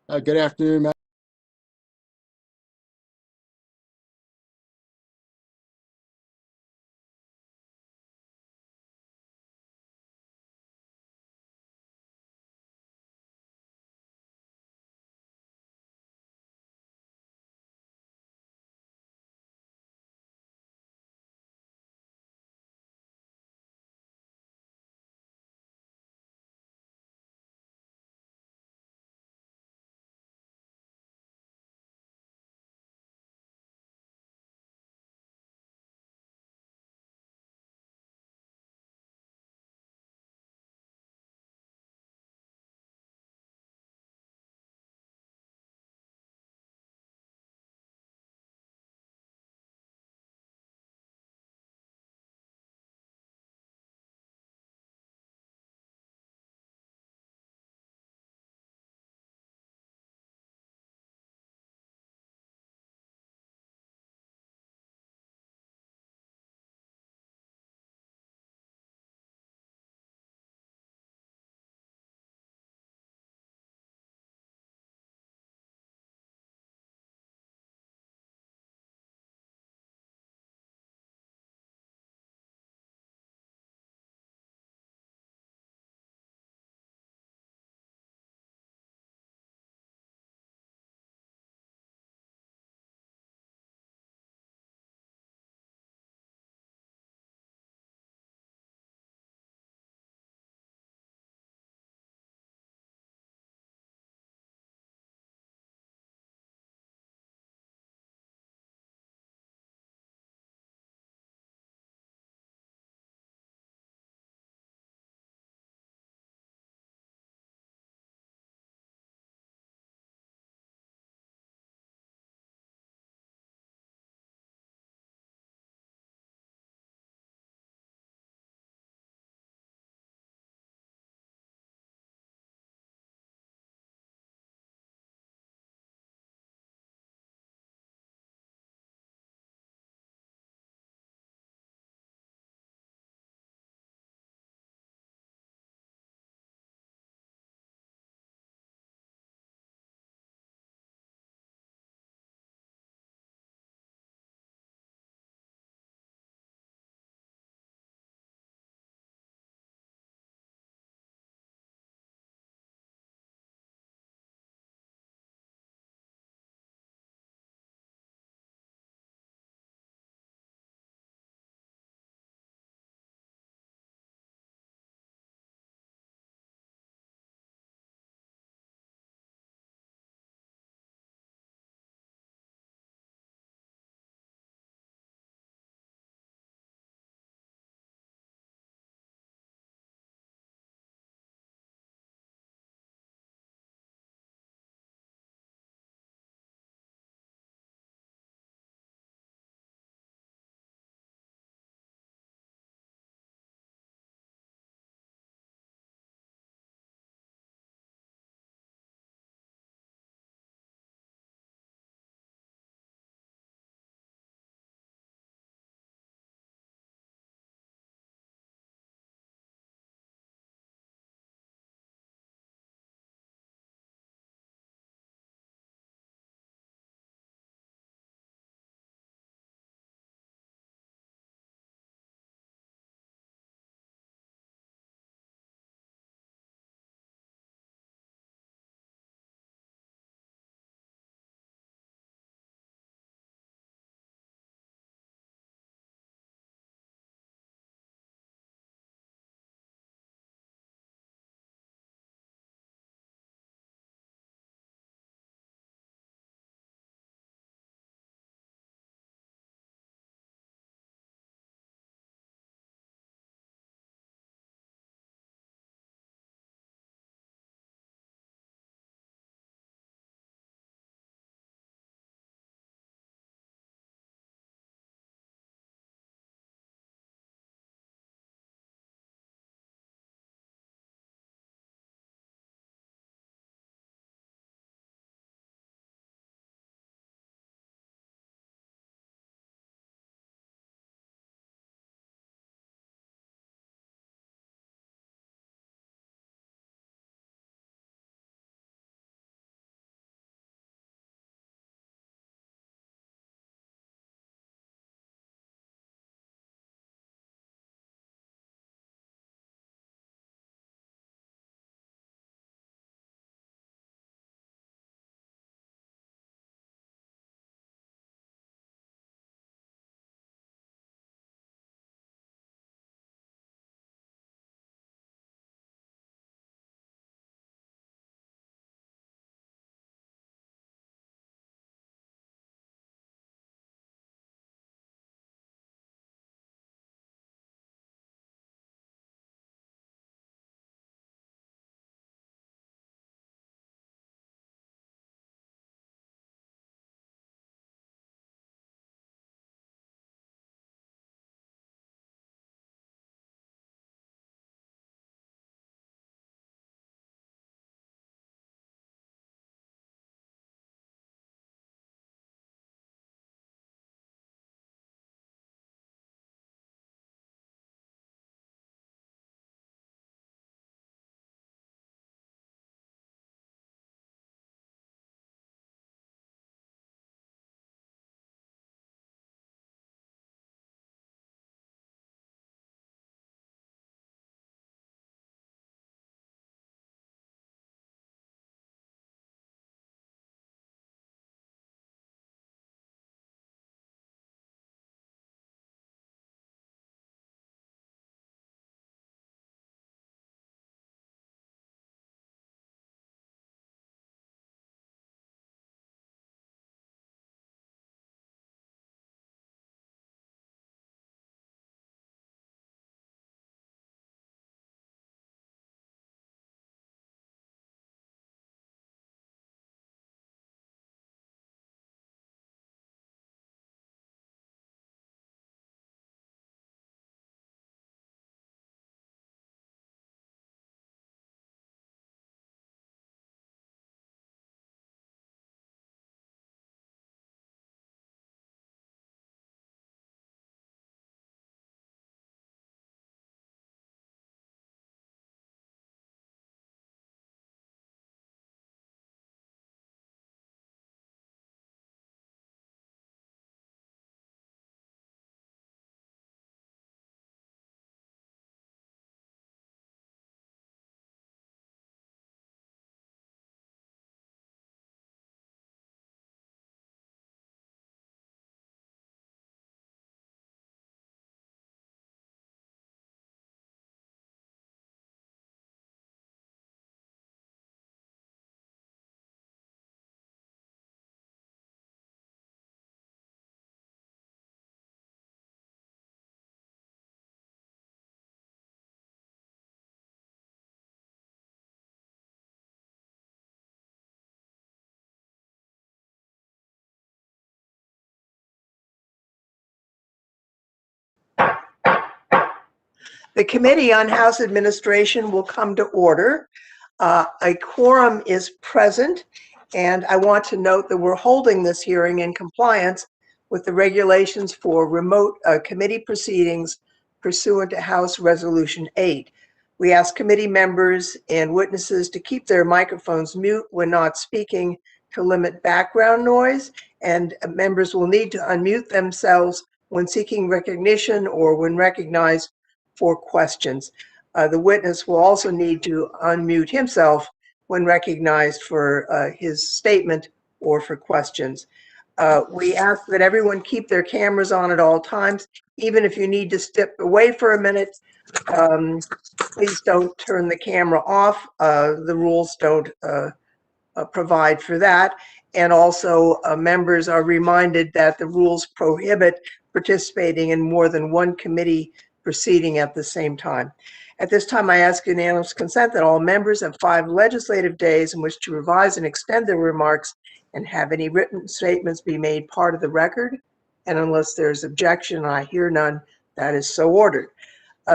Good afternoon, Matt. The Committee on House Administration will come to order. A quorum is present, and I want to note that we're holding this hearing in compliance with the regulations for remote committee proceedings pursuant to House Resolution 8. We ask committee members and witnesses to keep their microphones mute when not speaking to limit background noise, and members will need to unmute themselves when seeking recognition or when recognized for questions. The witness will also need to unmute himself when recognized for his statement or for questions. We ask that everyone keep their cameras on at all times. Even if you need to step away for a minute, please don't turn the camera off. The rules don't provide for that. And also members are reminded that the rules prohibit participating in more than one committee proceeding at the same time. At this time, I ask unanimous consent that all members have 5 legislative days in which to revise and extend their remarks and have any written statements be made part of the record. And unless there's objection, I hear none, that is so ordered.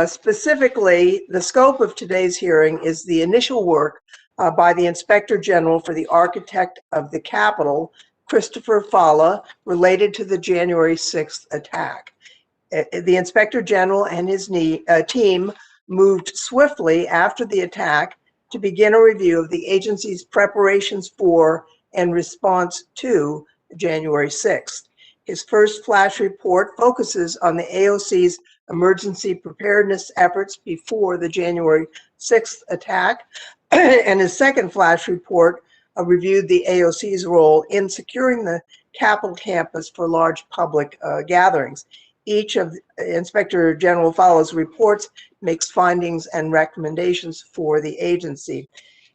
Specifically, the scope of today's hearing is the initial work by the Inspector General for the Architect of the Capitol, Christopher Falla, related to the January 6th attack. The Inspector General and his team moved swiftly after the attack to begin a review of the agency's preparations for and response to January 6th. His first flash report focuses on the AOC's emergency preparedness efforts before the January 6th attack, and his second flash report reviewed the AOC's role in securing the Capitol campus for large public gatherings. Each of Inspector General Falla's reports makes findings and recommendations for the agency.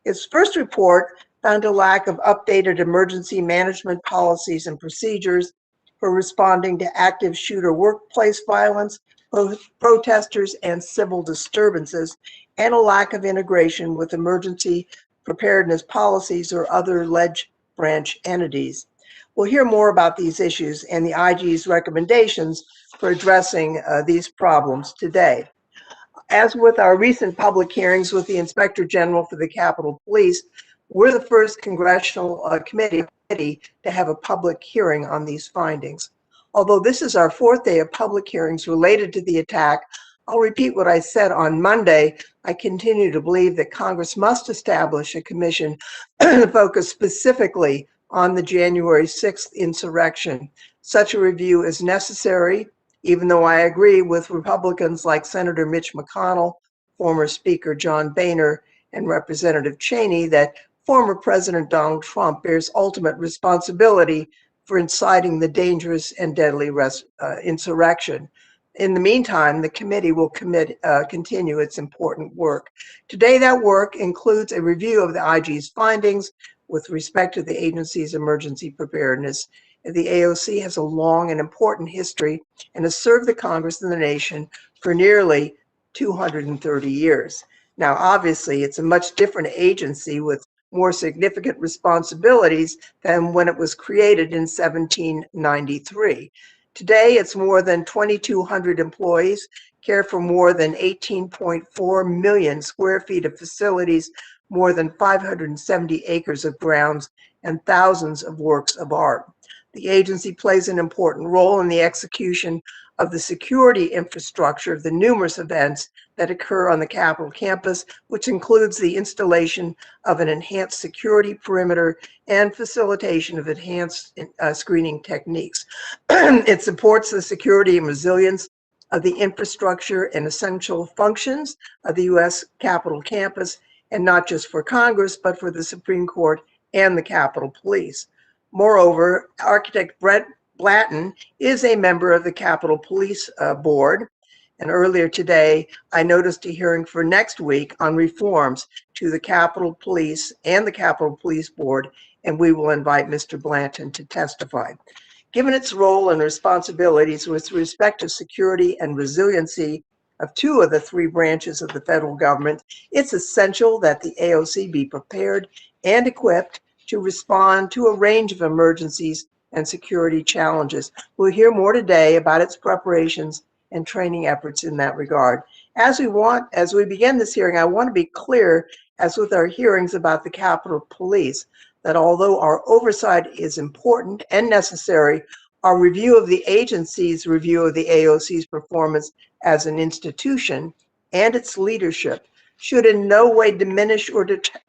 His first report found a lack of updated emergency management policies and procedures for responding to active shooter workplace violence, protesters, and civil disturbances, and a lack of integration with emergency preparedness policies or other ledge branch entities. We'll hear more about these issues and the IG's recommendations for addressing these problems today. As with our recent public hearings with the Inspector General for the Capitol Police, we're the first congressional committee to have a public hearing on these findings. Although this is our 4th day of public hearings related to the attack, I'll repeat what I said on Monday. I continue to believe that Congress must establish a commission focused specifically on the January 6th insurrection. Such a review is necessary, even though I agree with Republicans like Senator Mitch McConnell, former Speaker John Boehner, and Representative Cheney that former President Donald Trump bears ultimate responsibility for inciting the dangerous and deadly insurrection. In the meantime, the committee will continue its important work. Today, that work includes a review of the IG's findings with respect to the agency's emergency preparedness. The AOC has a long and important history and has served the Congress and the nation for nearly 230 years. Now, obviously, it's a much different agency with more significant responsibilities than when it was created in 1793. Today, it's more than 2,200 employees, care for more than 18.4 million square feet of facilities, more than 570 acres of grounds, and thousands of works of art. The agency plays an important role in the execution of the security infrastructure of the numerous events that occur on the Capitol campus, which includes the installation of an enhanced security perimeter and facilitation of enhanced screening techniques. It supports the security and resilience of the infrastructure and essential functions of the U.S. Capitol campus, and not just for Congress, but for the Supreme Court and the Capitol Police. Moreover, Architect Brett Blanton is a member of the Capitol Police Board, and earlier today, I noticed a hearing for next week on reforms to the Capitol Police and the Capitol Police Board, and we will invite Mr. Blanton to testify. Given its role and responsibilities with respect to security and resiliency of 2 of the 3 branches of the federal government, it's essential that the AOC be prepared and equipped to respond to a range of emergencies and security challenges. We'll hear more today about its preparations and training efforts in that regard. As we begin this hearing, I want to be clear, as with our hearings about the Capitol Police, that although our oversight is important and necessary, our review of the agency's review of the AOC's performance as an institution and its leadership should in no way diminish or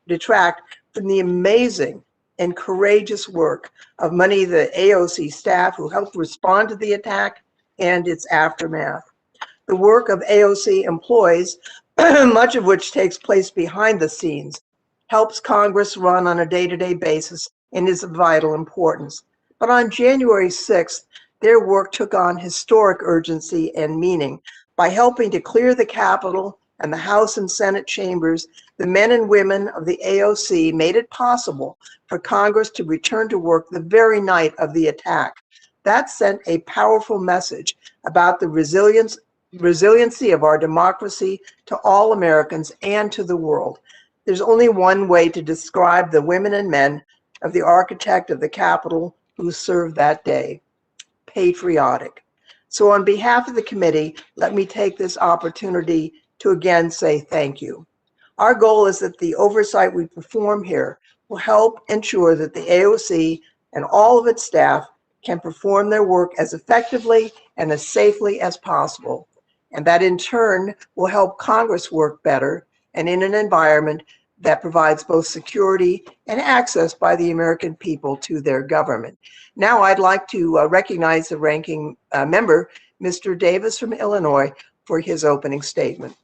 detract from the amazing and courageous work of many of the AOC staff who helped respond to the attack and its aftermath. The work of AOC employees, much of which takes place behind the scenes, helps Congress run on a day-to-day basis and is of vital importance. But on January 6th, their work took on historic urgency and meaning. By helping to clear the Capitol and the House and Senate chambers, the men and women of the AOC made it possible for Congress to return to work the very night of the attack. That sent a powerful message about the resiliency of our democracy to all Americans and to the world. There's only one way to describe the women and men of the architect of the Capitol who served that day: patriotic. So on behalf of the committee, let me take this opportunity to again say thank you. Our goal is that the oversight we perform here will help ensure that the AOC and all of its staff can perform their work as effectively and as safely as possible. And that in turn will help Congress work better and in an environment that provides both security and access by the American people to their government. Now I'd like to recognize the ranking member, Mr. Davis from Illinois, for his opening statement.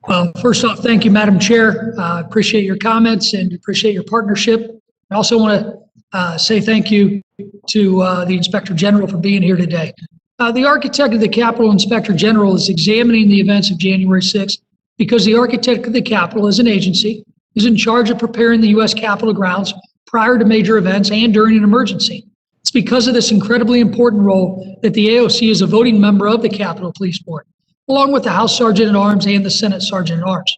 Well, first off, thank you, Madam Chair. Appreciate your comments and appreciate your partnership. I also want to say thank you to the Inspector General for being here today. The architect of the Capitol, Inspector General, is examining the events of January 6th because the architect of the Capitol as an agency is in charge of preparing the U.S. Capitol grounds prior to major events and during an emergency. It's because of this incredibly important role that the AOC is a voting member of the Capitol Police Board, along with the House Sergeant at Arms and the Senate Sergeant at Arms.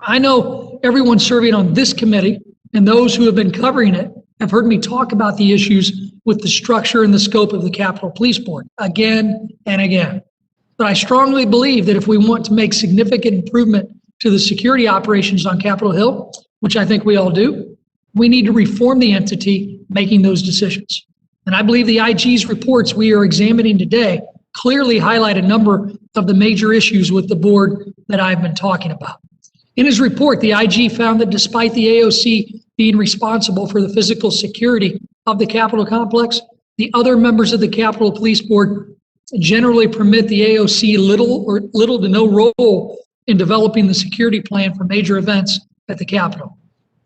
I know everyone serving on this committee and those who have been covering it have heard me talk about the issues with the structure and the scope of the Capitol Police Board again and again. But I strongly believe that if we want to make significant improvement to the security operations on Capitol Hill, which I think we all do, we need to reform the entity making those decisions. And I believe the IG's reports we are examining today clearly highlight a number of the major issues with the board that I've been talking about. In his report, the IG found that despite the AOC being responsible for the physical security of the Capitol complex, the other members of the Capitol Police Board generally permit the AOC little to no role in developing the security plan for major events at the Capitol.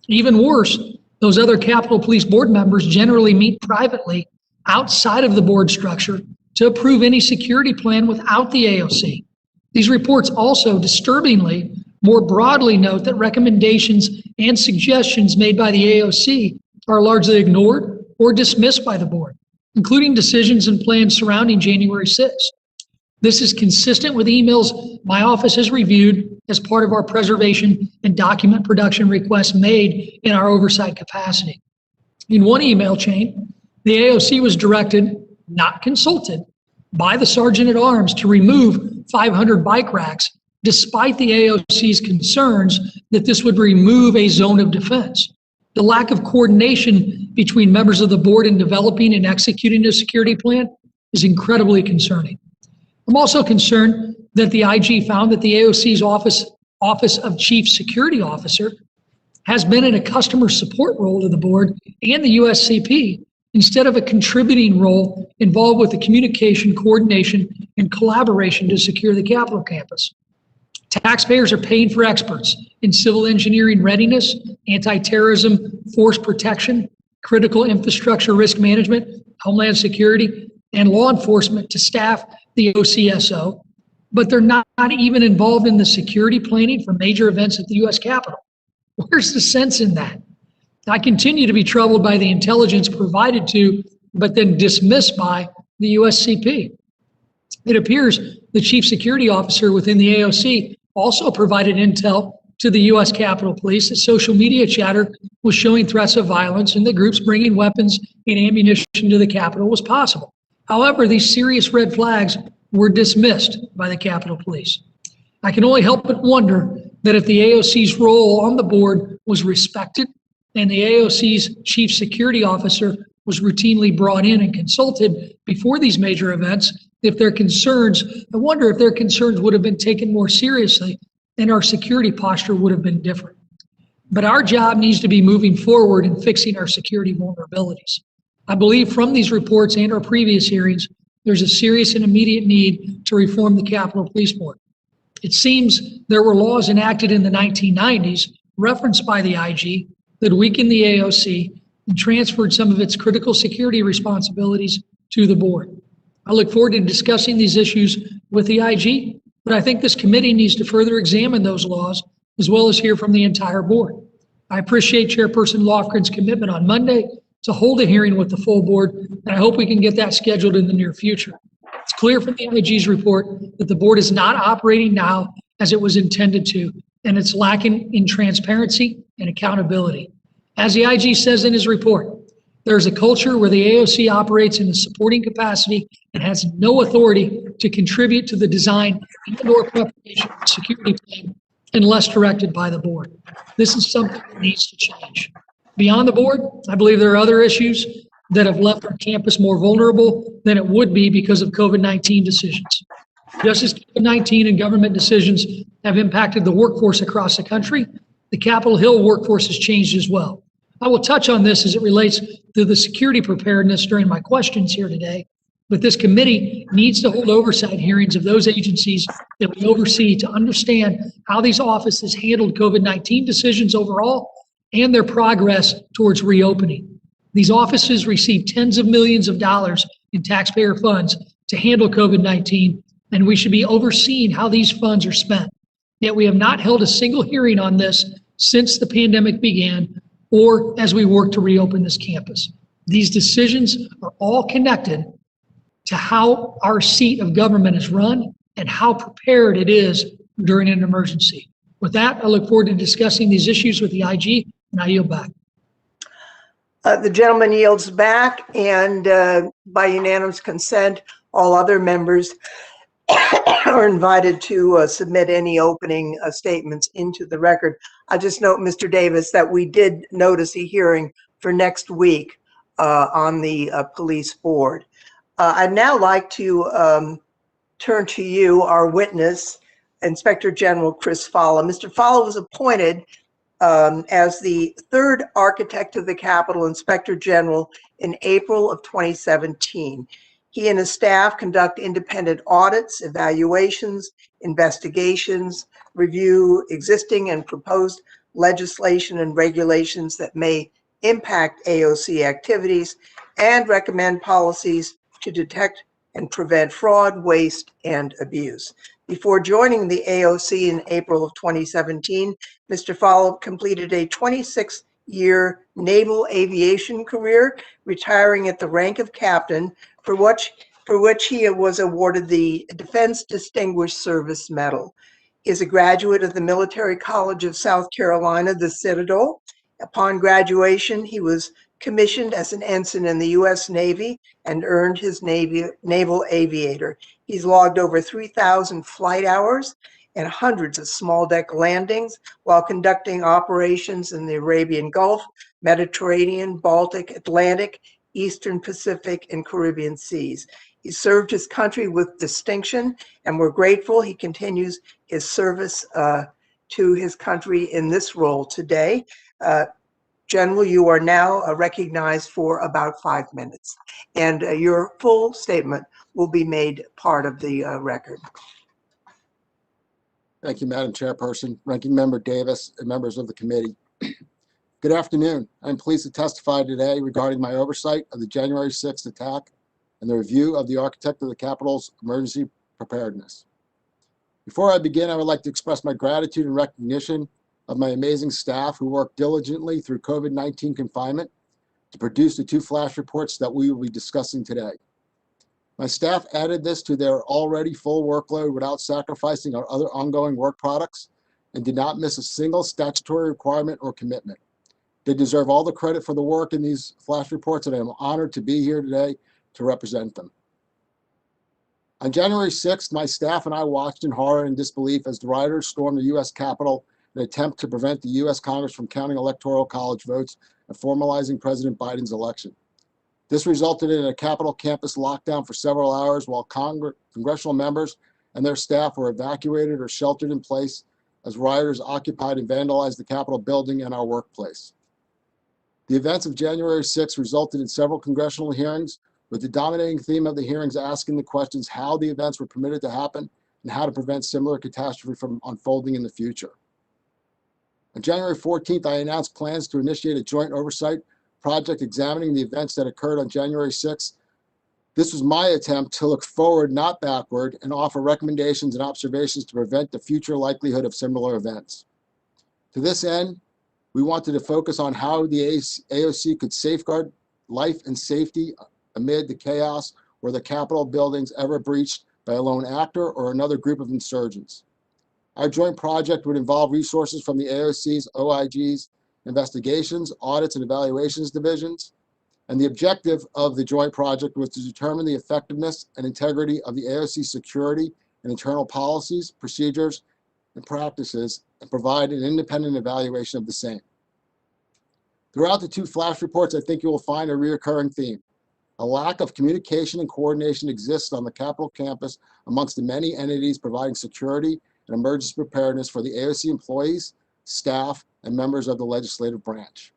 Even worse, those other Capitol Police Board members generally meet privately outside of the board structure to approve any security plan without the AOC. These reports also, disturbingly, more broadly note that recommendations and suggestions made by the AOC are largely ignored or dismissed by the board, including decisions and plans surrounding January 6th. This is consistent with emails my office has reviewed as part of our preservation and document production requests made in our oversight capacity. In one email chain, the AOC was directed, not consulted, by the Sergeant at Arms to remove 500 bike racks, despite the AOC's concerns that this would remove a zone of defense. The lack of coordination between members of the board in developing and executing a security plan is incredibly concerning. I'm also concerned that the IG found that the AOC's Office of Chief Security Officer has been in a customer support role to the board and the USCP instead of a contributing role involved with the communication, coordination, and collaboration to secure the Capitol campus. Taxpayers are paying for experts in civil engineering readiness, anti-terrorism, force protection, critical infrastructure risk management, homeland security, and law enforcement to staff the OCSO, but they're not even involved in the security planning for major events at the U.S. Capitol. Where's the sense in that? I continue to be troubled by the intelligence provided to, but then dismissed by, the USCP. It appears the chief security officer within the AOC also provided intel to the U.S. Capitol Police that social media chatter was showing threats of violence and that groups bringing weapons and ammunition to the Capitol was possible. However, these serious red flags were dismissed by the Capitol Police. I can only help but wonder that if the AOC's role on the board was respected and the AOC's chief security officer was routinely brought in and consulted before these major events, I wonder if their concerns would have been taken more seriously and our security posture would have been different. But our job needs to be moving forward and fixing our security vulnerabilities. I believe from these reports and our previous hearings, there's a serious and immediate need to reform the Capitol Police Board. It seems there were laws enacted in the 1990s, referenced by the IG, that weakened the AOC and transferred some of its critical security responsibilities to the board. I look forward to discussing these issues with the IG, but I think this committee needs to further examine those laws as well as hear from the entire board. I appreciate Chairperson Lofgren's commitment on Monday to hold a hearing with the full board, and I hope we can get that scheduled in the near future. It's clear from the IG's report that the board is not operating now as it was intended to, and it's lacking in transparency and accountability. As the IG says in his report, there's a culture where the AOC operates in a supporting capacity and has no authority to contribute to the design and/or preparation of the security plan unless directed by the board. This is something that needs to change. Beyond the board, I believe there are other issues that have left our campus more vulnerable than it would be because of COVID-19 decisions. Just as COVID-19 and government decisions have impacted the workforce across the country, the Capitol Hill workforce has changed as well. I will touch on this as it relates to the security preparedness during my questions here today, but this committee needs to hold oversight hearings of those agencies that we oversee to understand how these offices handled COVID-19 decisions overall and their progress towards reopening. These offices receive tens of millions of dollars in taxpayer funds to handle COVID-19, and we should be overseeing how these funds are spent. Yet we have not held a single hearing on this since the pandemic began or as we work to reopen this campus. These decisions are all connected to how our seat of government is run and how prepared it is during an emergency. With that, I look forward to discussing these issues with the IG, and I yield back. The gentleman yields back, and by unanimous consent, all other members are invited to submit any opening statements into the record. I just note, Mr. Davis, that we did notice a hearing for next week on the police board. I'd now like to turn to you, our witness, Inspector General Chris Falla. Mr. Falla was appointed as the third architect of the Capitol Inspector General in April of 2017. He and his staff conduct independent audits, evaluations, investigations, review existing and proposed legislation and regulations that may impact AOC activities, and recommend policies to detect and prevent fraud, waste, and abuse. Before joining the AOC in April of 2017, Mr. Falla completed a 26-year naval aviation career, retiring at the rank of captain, for which he was awarded the Defense Distinguished Service Medal. He is a graduate of the Military College of South Carolina, the Citadel. Upon graduation, he was commissioned as an ensign in the U.S. Navy and earned his naval aviator. He's logged over 3,000 flight hours and hundreds of small deck landings while conducting operations in the Arabian Gulf, Mediterranean, Baltic, Atlantic, Eastern Pacific, and Caribbean seas. He served his country with distinction, and we're grateful he continues his service to his country in this role today. General, you are now recognized for about 5 minutes, and your full statement will be made part of the record. Thank you, Madam Chairperson, Ranking Member Davis, and members of the committee. Good afternoon. I'm pleased to testify today regarding my oversight of the January 6th attack and the review of the architect of the Capitol's emergency preparedness. Before I begin, I would like to express my gratitude and recognition of my amazing staff who worked diligently through COVID-19 confinement to produce the 2 flash reports that we will be discussing today. My staff added this to their already full workload without sacrificing our other ongoing work products and did not miss a single statutory requirement or commitment. They deserve all the credit for the work in these flash reports, and I am honored to be here today to represent them. On January 6th, my staff and I watched in horror and disbelief as the rioters stormed the U.S. Capitol in an attempt to prevent the U.S. Congress from counting Electoral College votes and formalizing President Biden's election. This resulted in a Capitol campus lockdown for several hours while congressional members and their staff were evacuated or sheltered in place as rioters occupied and vandalized the Capitol building and our workplace. The events of January 6th resulted in several congressional hearings, with the dominating theme of the hearings asking the questions how the events were permitted to happen and how to prevent similar catastrophe from unfolding in the future. On January 14th, I announced plans to initiate a joint oversight project examining the events that occurred on January 6th. This was my attempt to look forward, not backward, and offer recommendations and observations to prevent the future likelihood of similar events. To this end, we wanted to focus on how the AOC could safeguard life and safety amid the chaos were the Capitol buildings ever breached by a lone actor or another group of insurgents. Our joint project would involve resources from the AOC's, OIG's, investigations, audits, and evaluations divisions, and the objective of the joint project was to determine the effectiveness and integrity of the AOC's security and internal policies, procedures, and practices, and provide an independent evaluation of the same. Throughout the two flash reports, I think you will find a recurring theme. A lack of communication and coordination exists on the Capitol campus amongst the many entities providing security and emergency preparedness for the AOC employees, staff, and members of the legislative branch.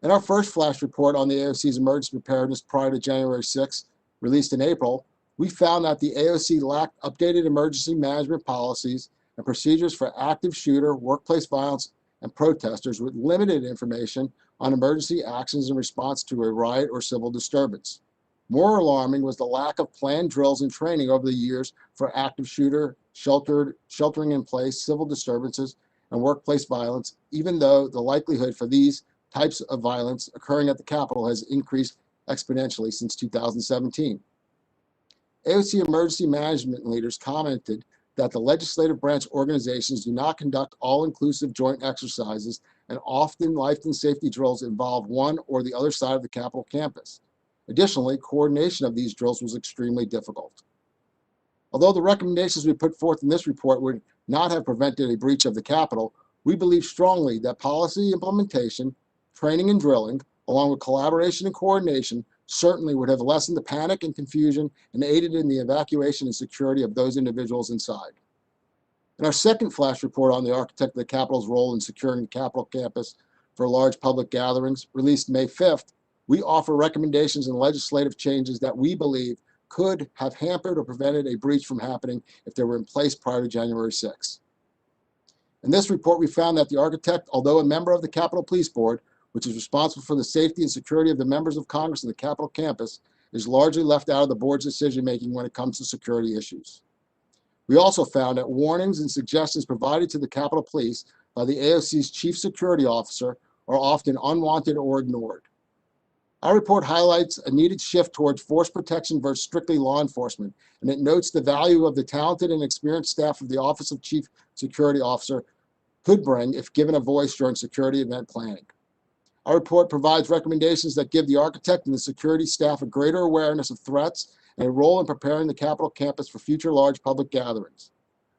In our first flash report on the AOC's emergency preparedness prior to January 6th, released in April, we found that the AOC lacked updated emergency management policies and procedures for active shooter, workplace violence, and protesters with limited information on emergency actions in response to a riot or civil disturbance. More alarming was the lack of planned drills and training over the years for active shooter, sheltering in place, civil disturbances, and workplace violence, even though the likelihood for these types of violence occurring at the Capitol has increased exponentially since 2017. AOC emergency management leaders commented that the legislative branch organizations do not conduct all-inclusive joint exercises, and often life and safety drills involve one or the other side of the Capitol campus. Additionally, coordination of these drills was extremely difficult. Although the recommendations we put forth in this report would not have prevented a breach of the Capitol, we believe strongly that policy implementation, training and drilling, along with collaboration and coordination, certainly would have lessened the panic and confusion and aided in the evacuation and security of those individuals inside. In our second flash report on the architect of the Capitol's role in securing the Capitol campus for large public gatherings, released May 5th, we offer recommendations and legislative changes that we believe could have hampered or prevented a breach from happening if they were in place prior to January 6th. In this report, we found that the architect, although a member of the Capitol Police Board, which is responsible for the safety and security of the members of Congress on the Capitol campus, is largely left out of the board's decision-making when it comes to security issues. We also found that warnings and suggestions provided to the Capitol Police by the AOC's chief security officer are often unwanted or ignored. Our report highlights a needed shift towards force protection versus strictly law enforcement, and it notes the value of the talented and experienced staff of the Office of Chief Security Officer could bring if given a voice during security event planning. Our report provides recommendations that give the architect and the security staff a greater awareness of threats and a role in preparing the Capitol campus for future large public gatherings.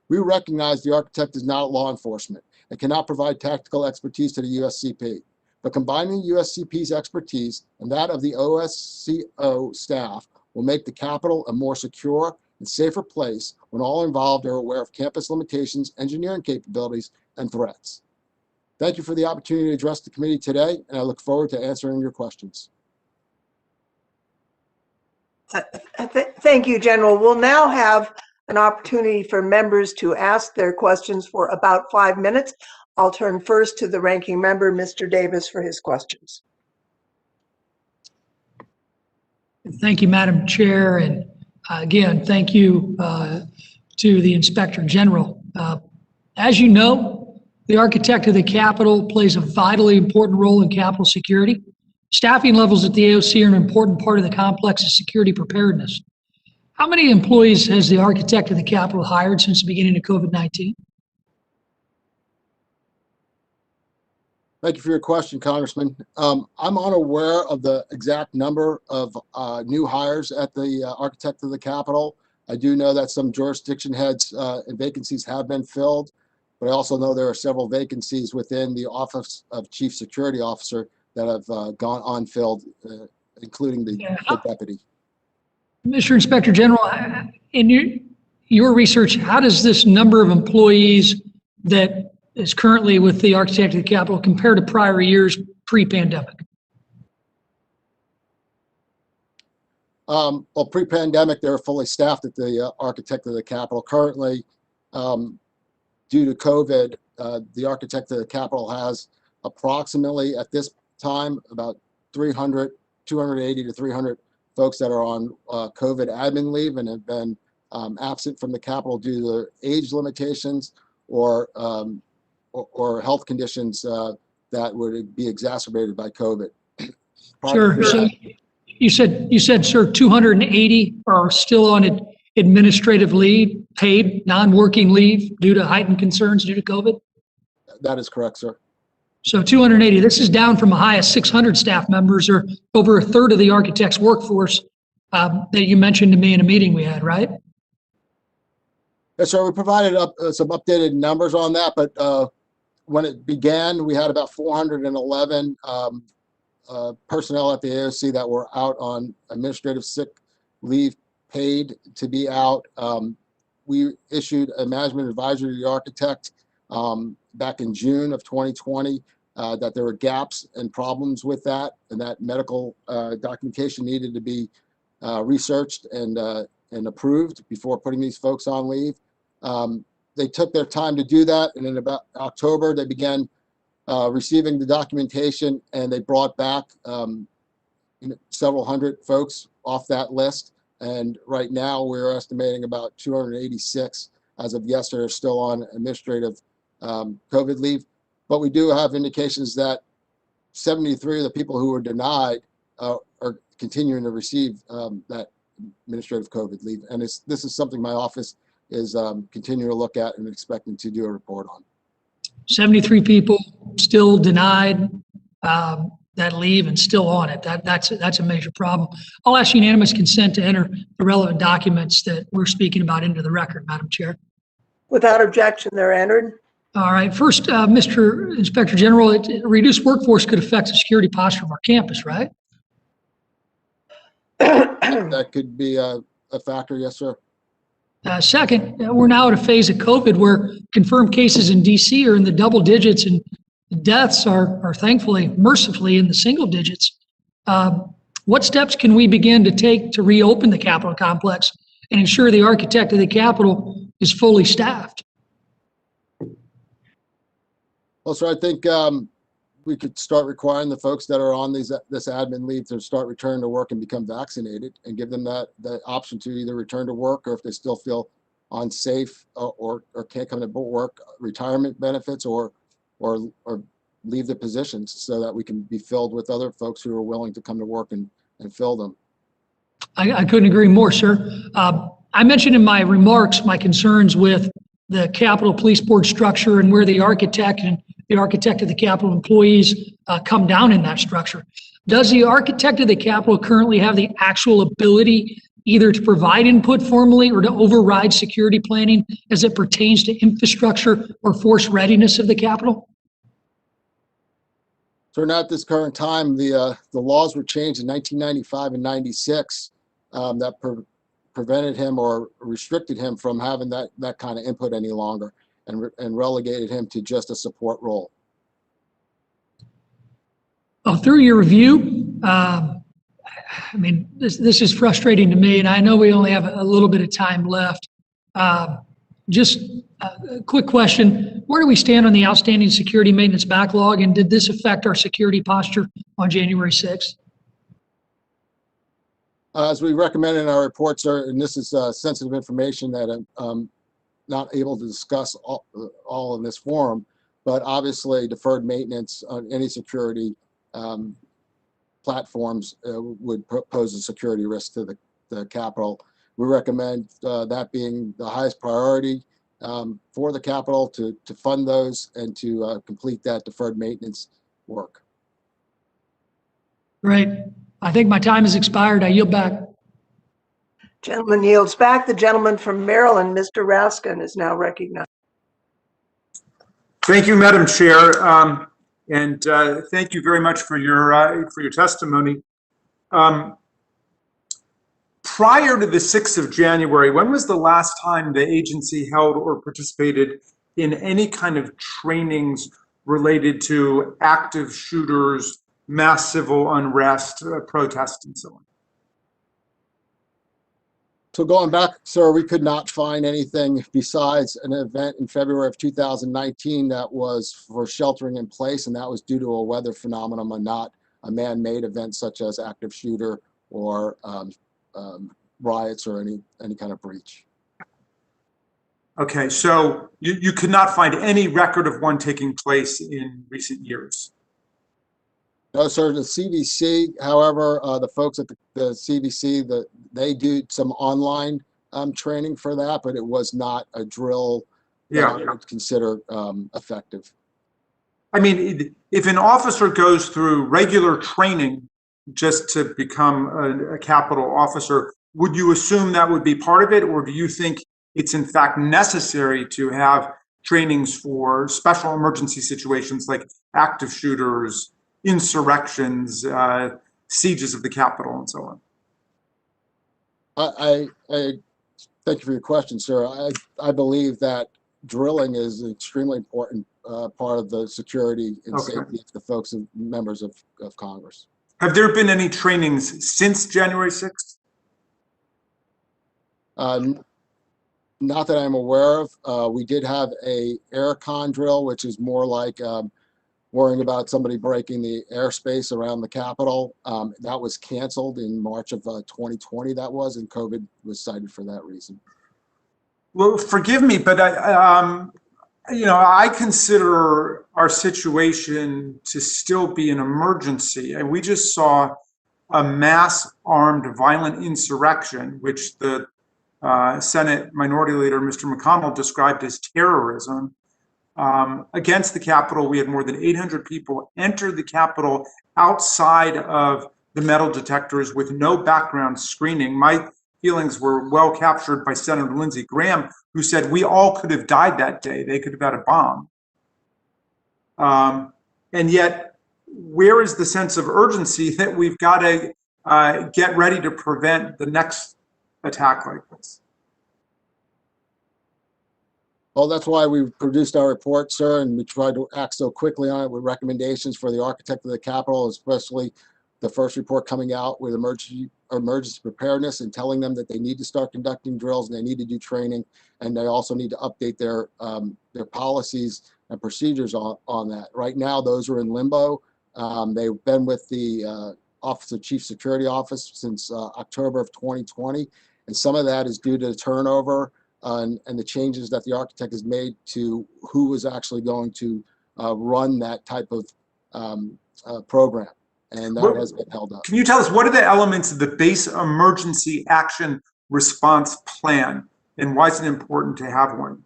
We recognize the architect is not law enforcement and cannot provide tactical expertise to the USCP, but combining the USCP's expertise and that of the OSCO staff will make the Capitol a more secure and safer place when all involved are aware of campus limitations, engineering capabilities, and threats. Thank you for the opportunity to address the committee today, and I look forward to answering your questions. Thank you, General. We'll now have an opportunity for members to ask their questions for about 5 minutes. I'll turn first to the ranking member, Mr. Davis, for his questions. Thank you, Madam Chair. And again, thank you to the Inspector General. As you know, the architect of the Capitol plays a vitally important role in Capitol security. Staffing levels at the AOC are an important part of the complex's security preparedness. How many employees has the architect of the Capitol hired since the beginning of COVID-19? Thank you for your question, Congressman. I'm unaware of the exact number of new hires at the architect of the Capitol. I do know that some jurisdiction heads and vacancies have been filled, but I also know there are several vacancies within the Office of Chief Security Officer that have gone unfilled, including the deputy. Mr. Inspector General, in your research, how does this number of employees that is currently with the Architect of the Capitol compare to prior years pre-pandemic? Well, pre-pandemic, they were fully staffed at the Architect of the Capitol. Currently, due to COVID, the Architect of the Capitol has approximately, at this time, about 280 to 300 folks that are on COVID admin leave and have been absent from the Capitol due to their age limitations or health conditions that would be exacerbated by COVID. Sure. So you said, sir, 280 are still on administrative leave, paid non-working leave due to heightened concerns due to COVID? That is correct, sir. So 280, this is down from a high of 600 staff members, or over a third of the architect's workforce that you mentioned to me in a meeting we had, right? Yes, sir. We provided some updated numbers on that, but when it began, we had about 411 personnel at the AOC that were out on administrative sick leave, paid to be out. We issued a management advisory to the architect back in June of 2020 that there were gaps and problems with that, and that medical documentation needed to be researched and approved before putting these folks on leave. They took their time to do that, and in about October, they began receiving the documentation, and they brought back several hundred folks off that list. And right now, we're estimating about 286 as of yesterday are still on administrative COVID leave. But we do have indications that 73 of the people who were denied are continuing to receive that administrative COVID leave. And this is something my office is continuing to look at and expecting to do a report on. 73 people still denied that leave and still on it. That's a major problem. I'll ask unanimous consent to enter the relevant documents that we're speaking about into the record, Madam Chair. Without objection, they're entered. All right. First, Mr. Inspector General, a reduced workforce could affect the security posture of our campus, right? That could be a factor, yes, sir. Second, we're now at a phase of COVID where confirmed cases in DC are in the double digits and deaths are thankfully, mercifully in the single digits. What steps can we begin to take to reopen the Capitol complex and ensure the Architect of the Capitol is fully staffed? Well, so I think we could start requiring the folks that are on this admin leave to start returning to work and become vaccinated, and give them that option to either return to work, or if they still feel unsafe or can't come to work, retirement benefits, or leave the positions so that we can be filled with other folks who are willing to come to work and fill them. I couldn't agree more, sir. I mentioned in my remarks my concerns with the Capitol Police Board structure and where the architect and the Architect of the Capitol employees come down in that structure. Does the Architect of the Capitol currently have the actual ability either to provide input formally or to override security planning as it pertains to infrastructure or force readiness of the Capitol? So not at this current time. The laws were changed in 1995 and 96 that prevented him or restricted him from having that kind of input any longer, and relegated him to just a support role. Well, through your review, I mean, this is frustrating to me, and I know we only have a little bit of time left. Just a quick question. Where do we stand on the outstanding security maintenance backlog, and did this affect our security posture on January 6th? As we recommend in our reports, and this is sensitive information that I'm not able to discuss all in this forum, but obviously deferred maintenance on any security platforms would pose a security risk to the Capitol. We recommend that being the highest priority for the Capitol to fund those and to complete that deferred maintenance work. Great. I think my time has expired. I yield back. Gentleman yields back. The gentleman from Maryland, Mr. Raskin, is now recognized. Thank you, Madam Chair, and thank you very much for your testimony. Prior to the 6th of January, when was the last time the agency held or participated in any kind of trainings related to active shooters, mass civil unrest, protests, and so on? So going back, sir, we could not find anything besides an event in February of 2019 that was for sheltering in place, and that was due to a weather phenomenon and not a man-made event such as active shooter or riots or any kind of breach. Okay, so you could not find any record of one taking place in recent years? No, sir. The CVC, however, the folks at the CVC, they do some online training for that, but it was not a drill that I would consider effective. I mean, if an officer goes through regular training just to become a Capitol officer, would you assume that would be part of it, or do you think it's in fact necessary to have trainings for special emergency situations like active shooters, insurrections, sieges of the Capitol, and so on? I thank you for your question, sir. I believe that drilling is an extremely important part of the security and safety of the folks and members of Congress. Have there been any trainings since January 6th? Not that I'm aware of. We did have a aircon drill, which is more like worrying about somebody breaking the airspace around the Capitol. That was canceled in March of 2020, that was, and COVID was cited for that reason. Well, forgive me, but I consider our situation to still be an emergency. And we just saw a mass armed violent insurrection, which the Senate Minority Leader, Mr. McConnell, described as terrorism. Against the Capitol, we had more than 800 people enter the Capitol outside of the metal detectors with no background screening. My feelings were well captured by Senator Lindsey Graham, who said we all could have died that day. They could have had a bomb. And yet, where is the sense of urgency that we've got to get ready to prevent the next attack like this? Well, that's why we produced our report, sir, and we tried to act so quickly on it with recommendations for the architect of the Capitol, especially the first report coming out with emergency preparedness and telling them that they need to start conducting drills and they need to do training, and they also need to update their policies and procedures on that. Right now, those are in limbo. They've been with the Office of Chief Security Office since October of 2020, and some of that is due to turnover and the changes that the architect has made to who is actually going to run that type of program, and that has been held up. Can you tell us what are the elements of the base emergency action response plan, and why is it important to have one?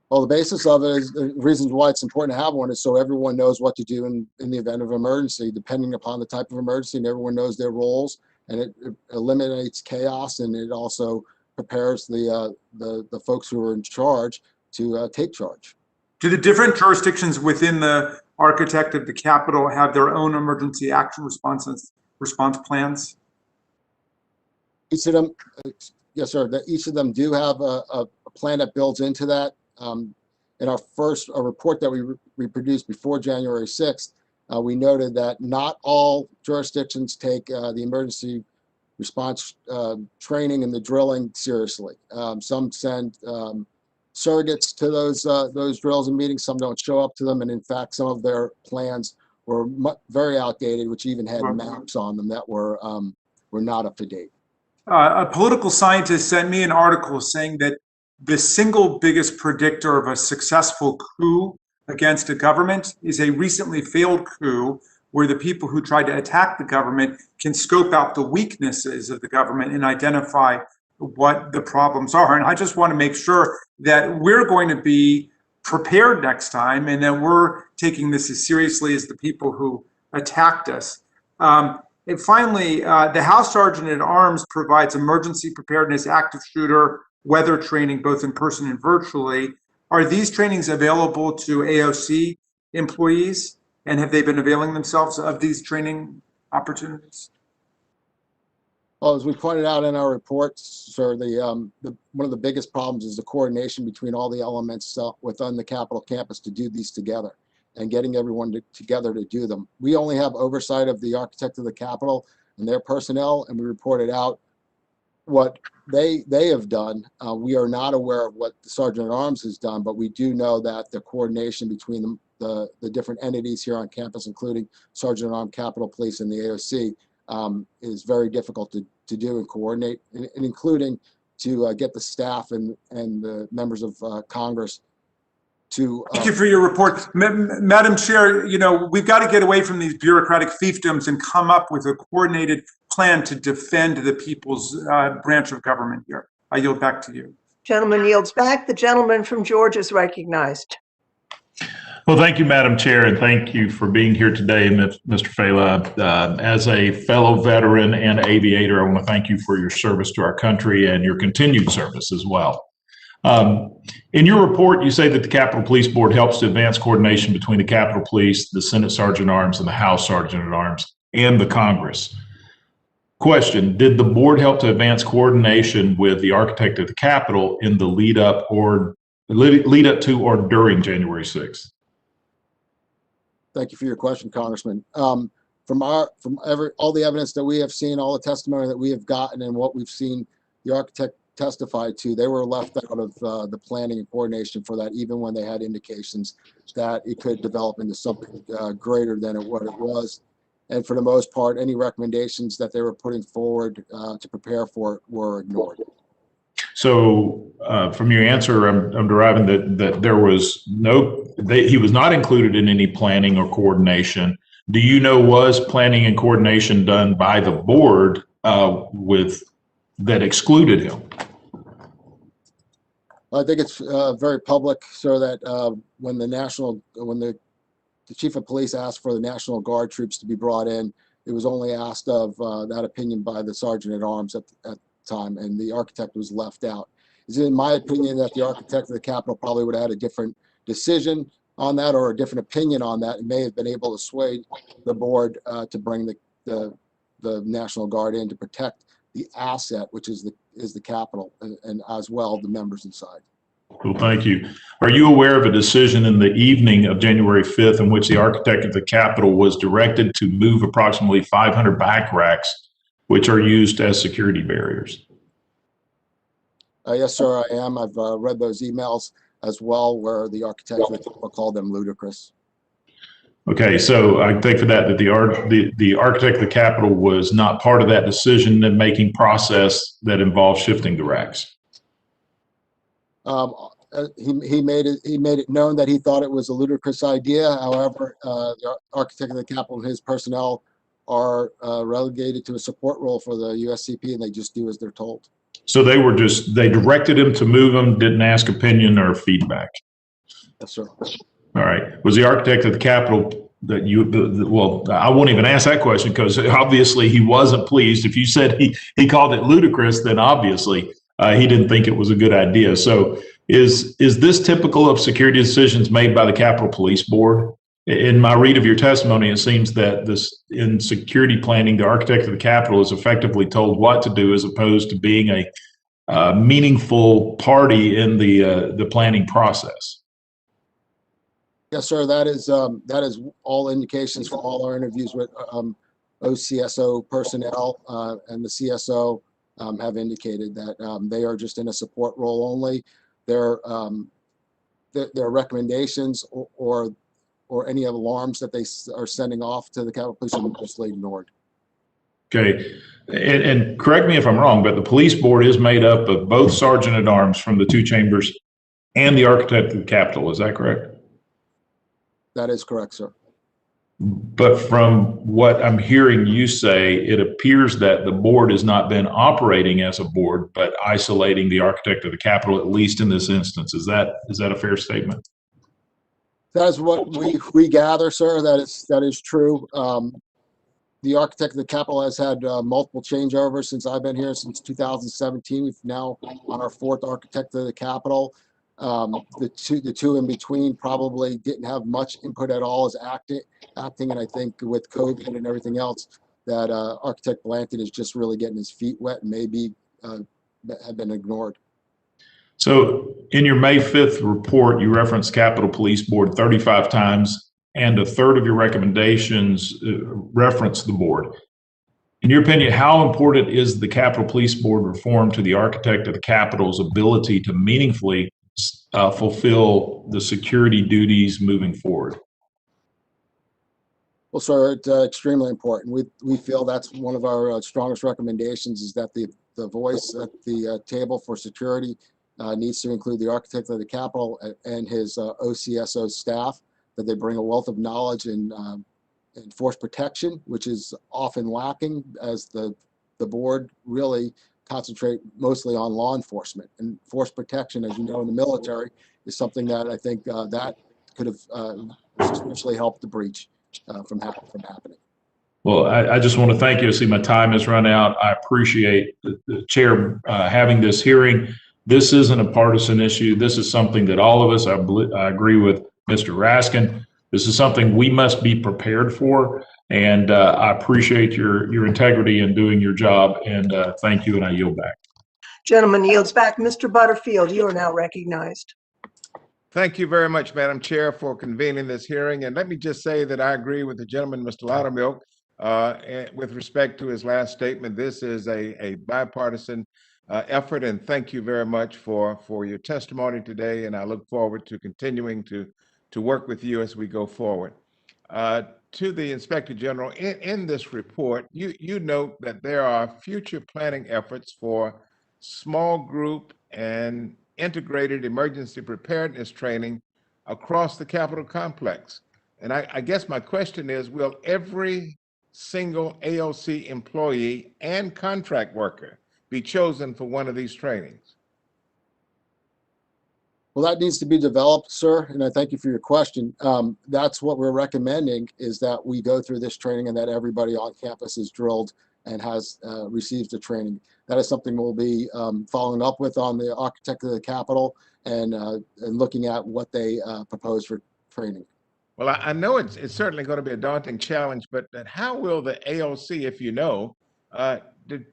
Well, the basis of it is the reasons why it's important to have one is so everyone knows what to do in the event of emergency, depending upon the type of emergency, and everyone knows their roles, and it eliminates chaos, and it also prepares the folks who are in charge to take charge. Do the different jurisdictions within the architect of the Capitol have their own emergency action response plans? Each of them, yes, sir. Each of them do have a plan that builds into that. In our first report that we produced before January 6th, we noted that not all jurisdictions take the emergency response training and the drilling seriously. Some send surrogates to those drills and meetings. Some don't show up to them, and in fact, some of their plans were very outdated, which even had maps on them that were not up to date. A political scientist sent me an article saying that the single biggest predictor of a successful coup against a government is a recently failed coup where the people who tried to attack the government can scope out the weaknesses of the government and identify what the problems are. And I just want to make sure that we're going to be prepared next time and that we're taking this as seriously as the people who attacked us. And finally, the House Sergeant at Arms provides emergency preparedness, active shooter, weather training, both in person and virtually. Are these trainings available to AOC employees? And have they been availing themselves of these training opportunities? Well, as we pointed out in our reports, sir, one of the biggest problems is the coordination between all the elements within the Capitol campus to do these together and getting everyone together to do them. We only have oversight of the architect of the Capitol and their personnel, and we reported out what they have done. We are not aware of what the Sergeant at Arms has done, but we do know that the coordination between the different entities here on campus, including Sergeant at Arms, Capitol Police, and the AOC, is very difficult to do and coordinate, and including to get the staff and the members of Congress to. Thank you for your report. Madam Chair, we've got to get away from these bureaucratic fiefdoms and come up with a coordinated plan to defend the people's branch of government here. I yield back to you. Gentleman yields back. The gentleman from Georgia is recognized. Well, thank you, Madam Chair, and thank you for being here today, Mr. Fela. As a fellow veteran and aviator, I want to thank you for your service to our country and your continued service as well. In your report, you say that the Capitol Police Board helps to advance coordination between the Capitol Police, the Senate Sergeant at Arms, and the House Sergeant at Arms, and the Congress. Question, did the board help to advance coordination with the architect of the Capitol in the lead up to or during January 6th? Thank you for your question, Congressman. From all the evidence that we have seen, all the testimony that we have gotten, and what we've seen the architect testify to, they were left out of the planning and coordination for that, even when they had indications that it could develop into something greater than what it was. And for the most part, any recommendations that they were putting forward to prepare for it were ignored. So from your answer, I'm deriving that there was he was not included in any planning or coordination. Do you know, was planning and coordination done by the board that excluded him? I think it's very public, so that when the chief of police asked for the National Guard troops to be brought in, it was only asked of that opinion by the Sergeant at Arms at the time, and the architect was left out. It's in my opinion that the architect of the Capitol probably would have had a different decision on that, or a different opinion on that, and may have been able to sway the board to bring the National Guard in to protect the asset, which is the Capitol, and as well the members inside. Well, thank you. Are you aware of a decision in the evening of January 5th in which the architect of the Capitol was directed to move approximately 500 back racks, which are used as security barriers? Yes, sir, I am. I've read those emails as well, where the architect of the Capitol called them ludicrous. Okay, so I take for that the architect of the Capitol was not part of that decision-making process that involved shifting the racks. He made it known that he thought it was a ludicrous idea. However, the architect of the Capitol and his personnel are relegated to a support role for the USCP, and they just do as they're told. So they directed him to move them, didn't ask opinion or feedback. Yes, sir. All right. Was the architect of the Capitol well, I won't even ask that question, because obviously he wasn't pleased. If you said he called it ludicrous, then obviously he didn't think it was a good idea. So is this typical of security decisions made by the Capitol Police Board? In my read of your testimony, it seems that in security planning, the architect of the Capitol is effectively told what to do, as opposed to being a meaningful party in the planning process. Yes, sir. That is all indications from all our interviews with OCSO personnel, and the CSO have indicated that they are just in a support role only. Their recommendations or any alarms that they are sending off to the Capitol Police are mostly ignored. Okay, and correct me if I'm wrong, but the police board is made up of both Sergeant at Arms from the two chambers and the architect of the Capitol. Is that correct? That is correct, sir. But from what I'm hearing you say, it appears that the board has not been operating as a board, but isolating the architect of the Capitol, at least in this instance. Is that a fair statement? That is what we gather, sir. That is true. The architect of the Capitol has had multiple changeovers since I've been here since 2017. We've now on our fourth architect of the Capitol. The two in between probably didn't have much input at all as acting, and I think with COVID and everything else, that Architect Blanton is just really getting his feet wet and maybe have been ignored. So in your May 5th report, you referenced Capitol Police Board 35 times, and a third of your recommendations reference the board. In your opinion, how important is the Capitol Police Board reform to the architect of the Capitol's ability to meaningfully fulfill the security duties moving forward? Well, sir, it's extremely important. We feel that's one of our strongest recommendations is that the voice at the table for security needs to include the architect of the Capitol and his OCSO staff, that they bring a wealth of knowledge in force protection, which is often lacking as the board really concentrate mostly on law enforcement. And force protection, as you know, in the military is something that I think that could have substantially helped the breach from happening. Well, I just want to thank you. I see my time has run out. I appreciate the chair having this hearing. This isn't a partisan issue. This is something that all of us, I agree with Mr. Raskin, this is something we must be prepared for. And I appreciate your integrity in doing your job. And thank you, and I yield back. Gentleman yields back. Mr. Butterfield, you are now recognized. Thank you very much, Madam Chair, for convening this hearing. And let me just say that I agree with the gentleman, Mr. Loudermilk, with respect to his last statement. This is a bipartisan effort, and thank you very much for your testimony today. And I look forward to continuing to work with you as we go forward. To the Inspector General, in this report, you note that there are future planning efforts for small group and integrated emergency preparedness training across the Capitol complex. And I guess my question is, will every single AOC employee and contract worker be chosen for one of these trainings? Well, that needs to be developed, sir, and I thank you for your question. That's what we're recommending, is that we go through this training and that everybody on campus is drilled and has received the training. That is something we'll be following up with on the architect of the Capitol and looking at what they propose for training. Well, I know it's certainly going to be a daunting challenge, but how will the AOC, if you know,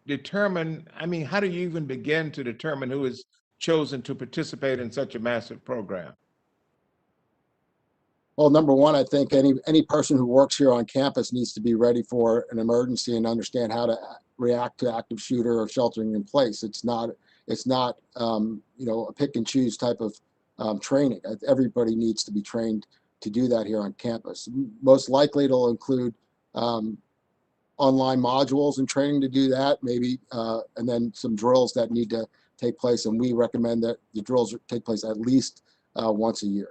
determine, I mean, how do you even begin to determine who is chosen to participate in such a massive program? Well, number one, I think any person who works here on campus needs to be ready for an emergency and understand how to react to active shooter or sheltering in place. It's not you know, a pick and choose type of training. Everybody needs to be trained to do that here on campus. Most likely it'll include online modules and training to do that, maybe, and then some drills that need to take place. And we recommend that the drills take place at least once a year.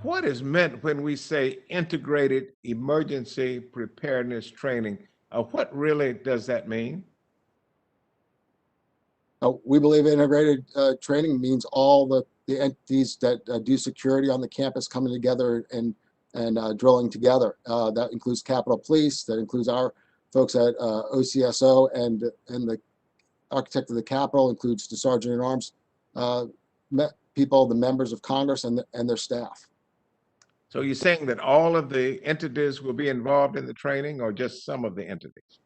What is meant when we say integrated emergency preparedness training? What really does that mean? We believe integrated training means all the entities that do security on the campus coming together and drilling together. That includes Capitol Police, that includes our folks at OCSO, and the architect of the Capitol, includes the Sergeant at Arms people, the members of Congress, and their staff. So you're saying that all of the entities will be involved in the training, or just some of the entities?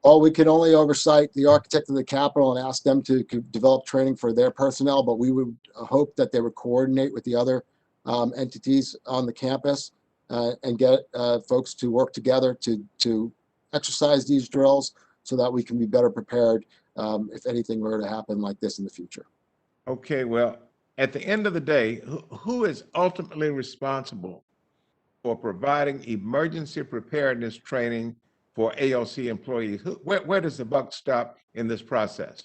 Well, we can only oversight the architect of the Capitol and ask them to develop training for their personnel, but we would hope that they would coordinate with the other entities on the campus and get folks to work together to exercise these drills so that we can be better prepared if anything were to happen like this in the future. Okay, well, at the end of the day, who is ultimately responsible for providing emergency preparedness training for AOC employees? Where does the buck stop in this process?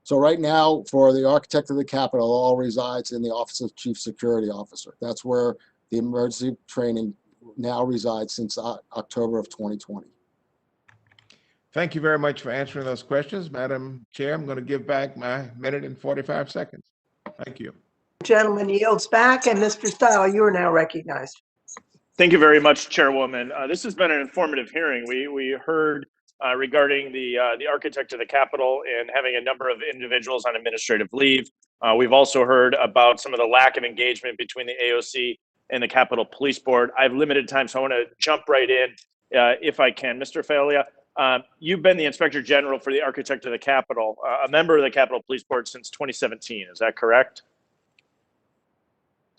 So right now, for the architect of the Capitol, all resides in the Office of Chief Security Officer. That's where the emergency training now resides since October of 2020. Thank you very much for answering those questions. Madam Chair, I'm going to give back my minute and 45 seconds. Thank you. Gentleman yields back, and Mr. Style, you are now recognized. Thank you very much, Chairwoman. This has been an informative hearing. We heard regarding the architect of the Capitol and having a number of individuals on administrative leave. We've also heard about some of the lack of engagement between the AOC and the Capitol Police Board. I have limited time, so I want to jump right in if I can. Mr. Failua, you've been the Inspector General for the architect of the Capitol, a member of the Capitol Police Board since 2017. Is that correct?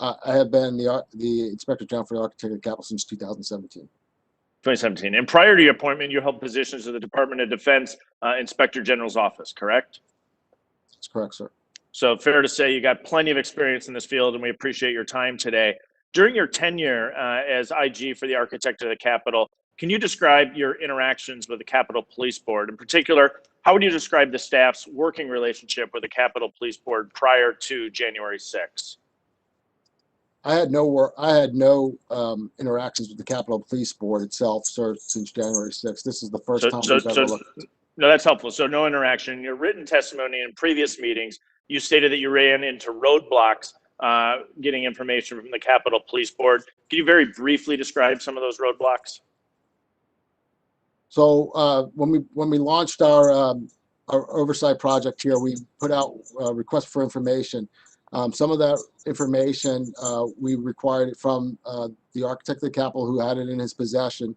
I have been the Inspector General for the Architect of the Capitol since 2017. 2017. And prior to your appointment, you held positions of the Department of Defense Inspector General's office, correct? That's correct, sir. So fair to say you got plenty of experience in this field, and we appreciate your time today. During your tenure as IG for the architect of the Capitol, can you describe your interactions with the Capitol Police Board? In particular, how would you describe the staff's working relationship with the Capitol Police Board prior to January 6th? I had no interactions with the Capitol Police Board itself, sir, since January 6th. This is the first time we've ever looked. No, that's helpful. So no interaction. In your written testimony in previous meetings, you stated that you ran into roadblocks getting information from the Capitol Police Board. Can you very briefly describe some of those roadblocks? So when we launched our oversight project here, we put out requests for information. Some of that information we required it from the architect of the Capitol, who had it in his possession.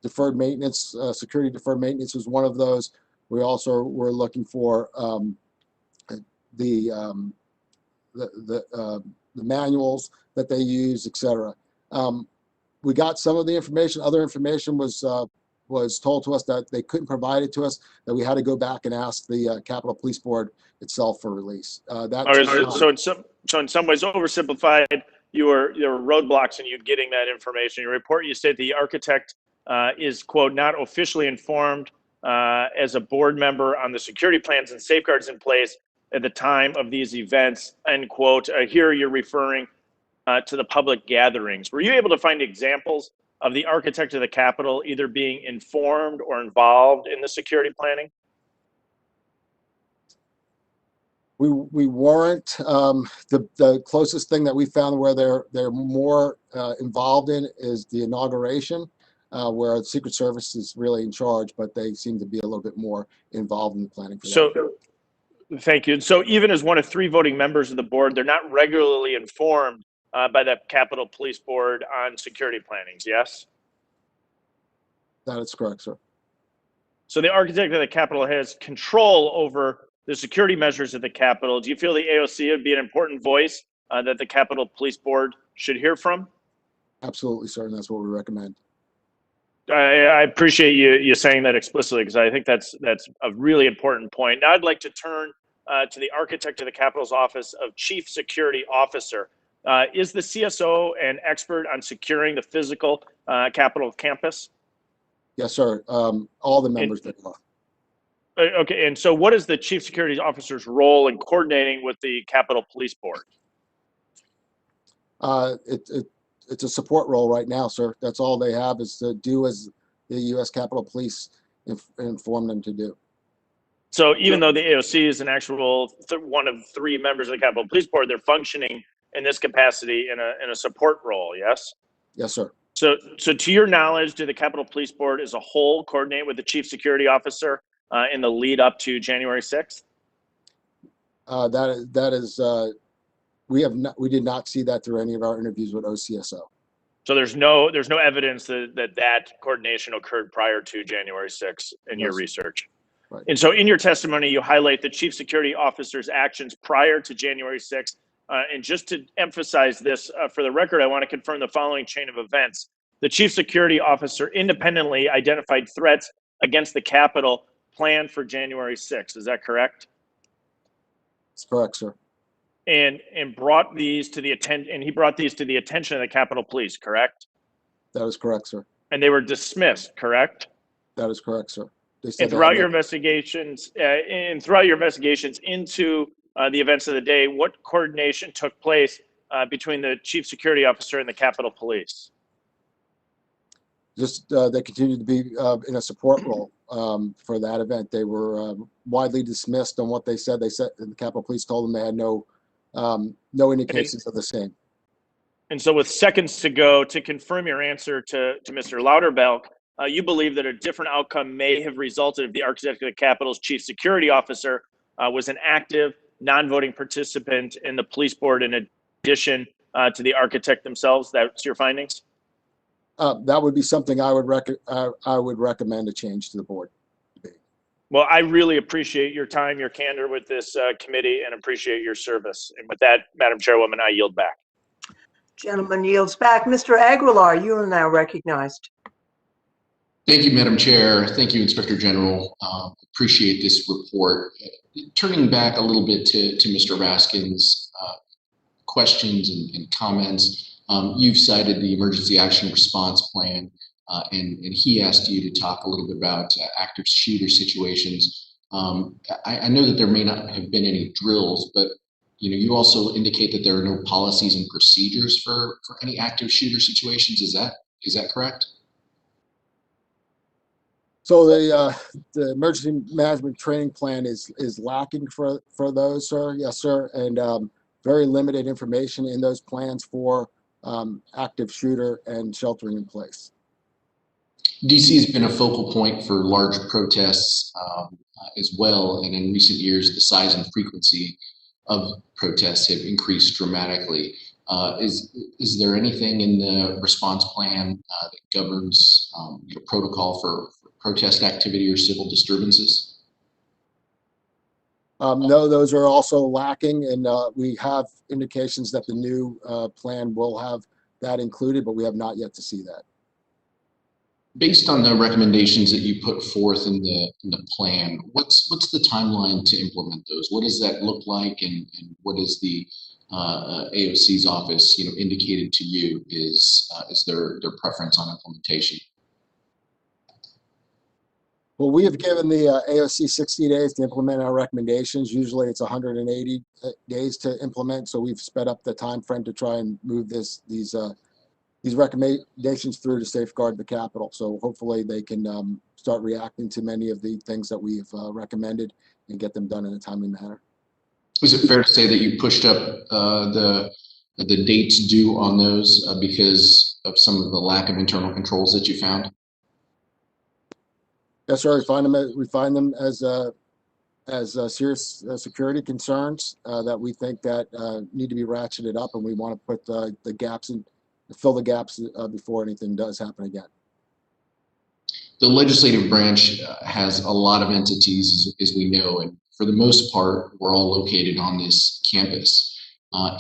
Deferred maintenance, security deferred maintenance was one of those. We also were looking for the manuals that they use, etc. We got some of the information. Other information was told to us that they couldn't provide it to us, that we had to go back and ask the Capitol Police Board itself for release. So in some ways, oversimplified, there were roadblocks in you getting that information. Your report, you state the architect is, quote, not officially informed as a board member on the security plans and safeguards in place at the time of these events, end quote. Here you're referring to the public gatherings. Were you able to find examples of the architect of the Capitol either being informed or involved in the security planning? We weren't. The closest thing that we found where they're more involved in is the inauguration, where the Secret Service is really in charge, but they seem to be a little bit more involved in the planning for that. So, thank you. So even as one of 3 voting members of the board, they're not regularly informed by the Capitol Police Board on security plannings, yes? That is correct, sir. So the architect of the Capitol has control over the security measures at the Capitol. Do you feel the AOC would be an important voice that the Capitol Police Board should hear from? Absolutely, sir, and that's what we recommend. I appreciate you saying that explicitly, because I think that's a really important point. Now I'd like to turn to the architect of the Capitol's Office of Chief Security Officer. Is the CSO an expert on securing the physical Capitol campus? Yes, sir. All the members that are. Okay, and so what is the Chief Security Officer's role in coordinating with the Capitol Police Board? It's a support role right now, sir. That's all they have is to do as the U.S. Capitol Police inform them to do. So even though the AOC is an actual one of 3 members of the Capitol Police Board, they're functioning in this capacity in a support role, yes? Yes, sir. So to your knowledge, did the Capitol Police Board as a whole coordinate with the Chief Security Officer in the lead up to January 6th? We did not see that through any of our interviews with OCSO. So there's no evidence that coordination occurred prior to January 6th in your research. Right. And so in your testimony, you highlight the Chief Security Officer's actions prior to January 6th. And just to emphasize this for the record, I want to confirm the following chain of events. The Chief Security Officer independently identified threats against the Capitol planned for January 6th. Is that correct? That's correct, sir. And brought these to the attention of the Capitol Police, correct? That is correct, sir. And they were dismissed, correct? That is correct, sir. And throughout your investigations, into the events of the day, what coordination took place between the Chief Security Officer and the Capitol Police? Just they continued to be in a support role for that event. They were widely dismissed on what they said. They said the Capitol Police told them they had no indications of the same. And so with seconds to go, to confirm your answer to Mr. Loudermilk, you believe that a different outcome may have resulted if the architect of the Capitol's chief security officer was an active, non-voting participant in the police board in addition to the architect themselves. That's your findings? That would be something I would recommend a change to the board. Well, I really appreciate your time, your candor with this committee, and appreciate your service. And with that, Madam Chairwoman, I yield back. Gentleman yields back. Mr. Aguilar, you are now recognized. Thank you, Madam Chair. Thank you, Inspector General. Appreciate this report. Turning back a little bit to Mr. Raskin's questions and comments, you've cited the Emergency Action Response Plan, and he asked you to talk a little bit about active shooter situations. I know that there may not have been any drills, but you also indicate that there are no policies and procedures for any active shooter situations. Is that correct? So the emergency management training plan is lacking for those, sir. Yes, sir, and very limited information in those plans for active shooter and sheltering in place. DC has been a focal point for large protests as well, and in recent years, the size and frequency of protests have increased dramatically. Is there anything in the response plan that governs protocol for protest activity or civil disturbances? No, those are also lacking, and we have indications that the new plan will have that included, but we have not yet to see that. Based on the recommendations that you put forth in the plan, what's the timeline to implement those? What does that look like, and what is the AOC's office indicated to you is their preference on implementation? Well, we have given the AOC 60 days to implement our recommendations. Usually it's 180 days to implement, so we've sped up the time frame to try and move these recommendations through to safeguard the Capitol. So hopefully they can start reacting to many of the things that we've recommended and get them done in a timely manner. Is it fair to say that you pushed up the dates due on those because of some of the lack of internal controls that you found? Yes, sir. We find them as serious security concerns that we think that need to be ratcheted up, and we want to put the gaps in, fill the gaps before anything does happen again. The legislative branch has a lot of entities, as we know, and for the most part, we're all located on this campus.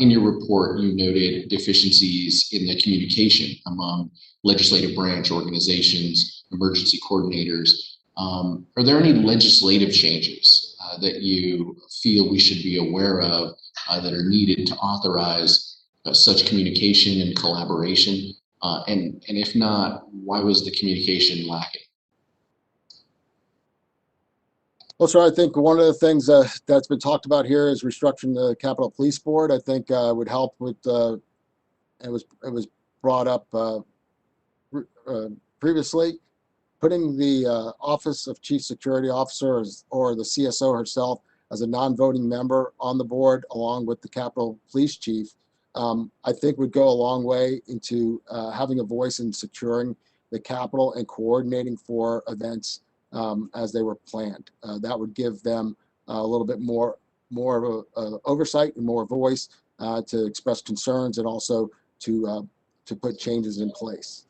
In your report, you noted deficiencies in the communication among legislative branch organizations, emergency coordinators. Are there any legislative changes that you feel we should be aware of that are needed to authorize such communication and collaboration? And if not, why was the communication lacking? Well, sir, I think one of the things that's been talked about here is restructuring the Capitol Police Board. I think would help with, it was brought up previously, putting the Office of Chief Security Officer or the CSO herself as a non-voting member on the board, along with the Capitol Police Chief, I think would go a long way into having a voice in securing the Capitol and coordinating for events as they were planned. That would give them a little bit more of a oversight and more voice to express concerns and also to put changes in place.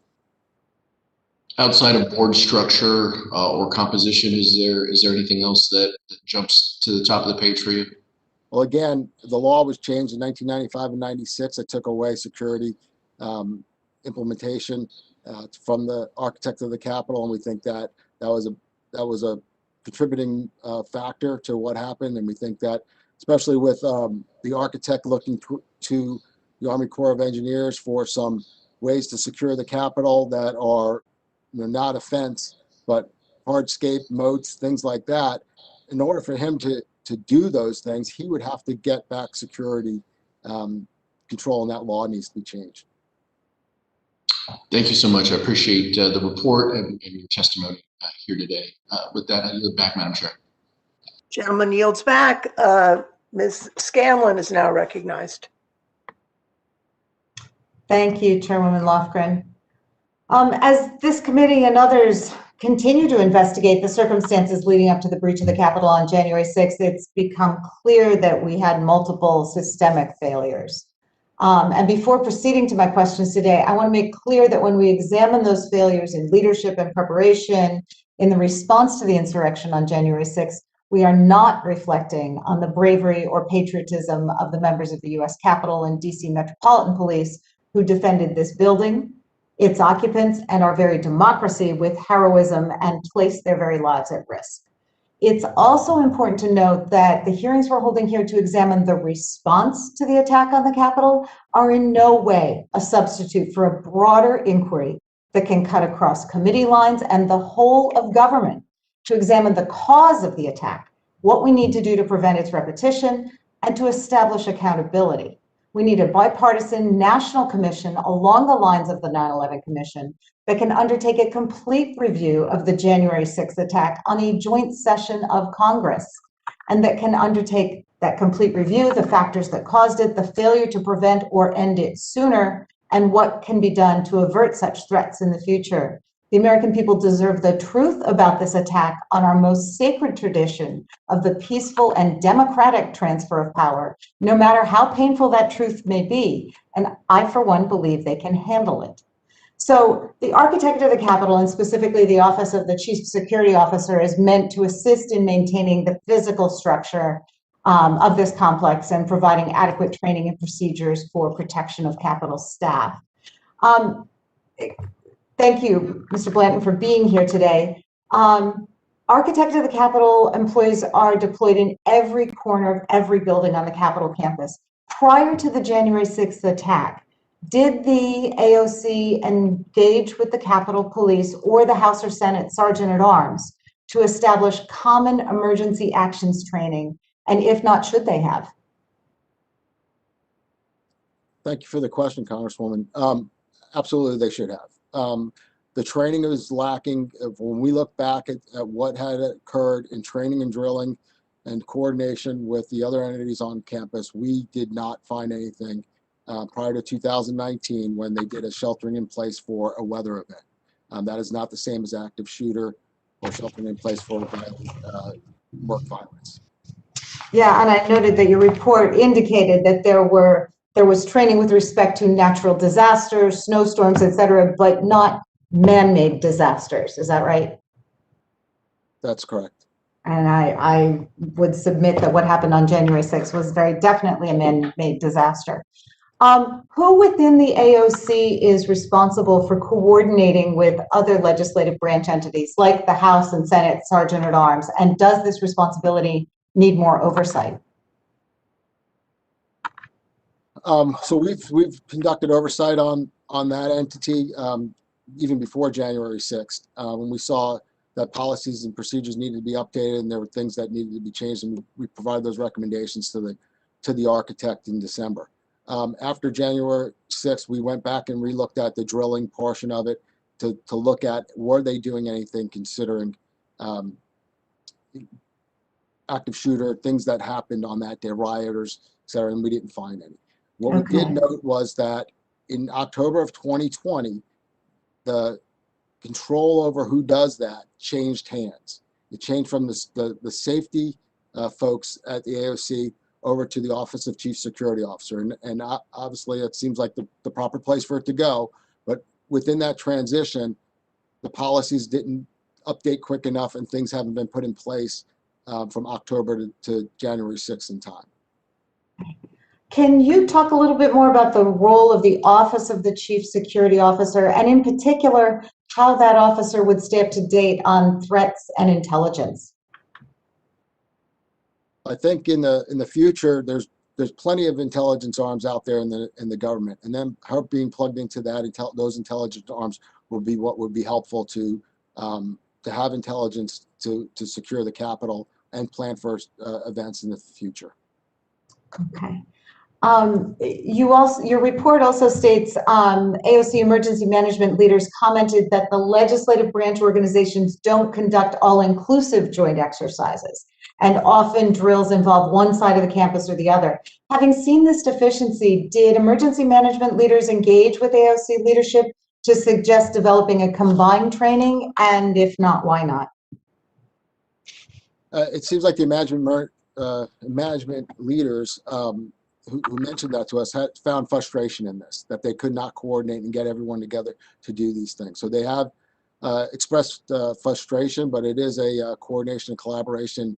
Outside of board structure or composition, is there anything else that jumps to the top of the page for you? Well, again, the law was changed in 1995 and 96. It took away security implementation from the architect of the Capitol, and we think that was a contributing factor to what happened. And we think that, especially with the architect looking to the Army Corps of Engineers for some ways to secure the Capitol that are not a fence, but hardscape, moats, things like that. In order for him to do those things, he would have to get back security control, and that law needs to be changed. Thank you so much. I appreciate the report and your testimony here today. With that, I yield back, Madam Chair. Gentleman yields back. Ms. Scanlon is now recognized. Thank you, Chairwoman Lofgren. As this committee and others continue to investigate the circumstances leading up to the breach of the Capitol on January 6th, it's become clear that we had multiple systemic failures. And before proceeding to my questions today, I want to make clear that when we examine those failures in leadership and preparation in the response to the insurrection on January 6th, we are not reflecting on the bravery or patriotism of the members of the U.S. Capitol and D.C. Metropolitan Police who defended this building, its occupants, and our very democracy with heroism and placed their very lives at risk. It's also important to note that the hearings we're holding here to examine the response to the attack on the Capitol are in no way a substitute for a broader inquiry that can cut across committee lines and the whole of government to examine the cause of the attack, what we need to do to prevent its repetition, and to establish accountability. We need a bipartisan national commission along the lines of the 9/11 Commission that can undertake a complete review of the January 6th attack on a joint session of Congress, and that can undertake that complete review, the factors that caused it, the failure to prevent or end it sooner, and what can be done to avert such threats in the future. The American people deserve the truth about this attack on our most sacred tradition of the peaceful and democratic transfer of power, no matter how painful that truth may be. And I, for one, believe they can handle it. So the architect of the Capitol, and specifically the Office of the Chief Security Officer, is meant to assist in maintaining the physical structure of this complex and providing adequate training and procedures for protection of Capitol staff. Thank you, Mr. Blanton, for being here today. Architect of the Capitol employees are deployed in every corner of every building on the Capitol campus. Prior to the January 6th attack, did the AOC engage with the Capitol Police or the House or Senate Sergeant at Arms to establish common emergency actions training? And if not, should they have? Thank you for the question, Congresswoman. Absolutely, they should have. The training is lacking. When we look back at what had occurred in training and drilling and coordination with the other entities on campus, we did not find anything prior to 2019 when they did a sheltering in place for a weather event. That is not the same as active shooter or sheltering in place for work violence. Yeah, and I noted that your report indicated that there was training with respect to natural disasters, snowstorms, et cetera, but not man-made disasters. Is that right? That's correct. And I would submit that what happened on January 6th was very definitely a man-made disaster. Who within the AOC is responsible for coordinating with other legislative branch entities like the House and Senate Sergeant at Arms? And does this responsibility need more oversight? So we've conducted oversight on that entity even before January 6th, when we saw that policies and procedures needed to be updated and there were things that needed to be changed, and we provided those recommendations to the architect in December. After January 6th, we went back and relooked at the drilling portion of it to look at, were they doing anything considering active shooter, things that happened on that day, rioters, et cetera, and we didn't find any. What we did note was that in October of 2020, the control over who does that changed hands. It changed from the safety folks at the AOC over to the Office of Chief Security Officer. And obviously it seems like the proper place for it to go, but within that transition, the policies didn't update quick enough and things haven't been put in place from October to January 6th in time. Can you talk a little bit more about the role of the Office of the Chief Security Officer, and in particular, how that officer would stay up to date on threats and intelligence? I think in the future, there's plenty of intelligence arms out there in the government, and then her being plugged into those intelligence arms will be what would be helpful to have intelligence to secure the Capitol and plan for events in the future. Okay. Your report also states AOC emergency management leaders commented that the legislative branch organizations don't conduct all-inclusive joint exercises, and often drills involve one side of the campus or the other. Having seen this deficiency, did emergency management leaders engage with AOC leadership to suggest developing a combined training? And if not, why not? It seems like the management leaders who mentioned that to us had found frustration in this, that they could not coordinate and get everyone together to do these things. So they have expressed frustration, but it is a coordination and collaboration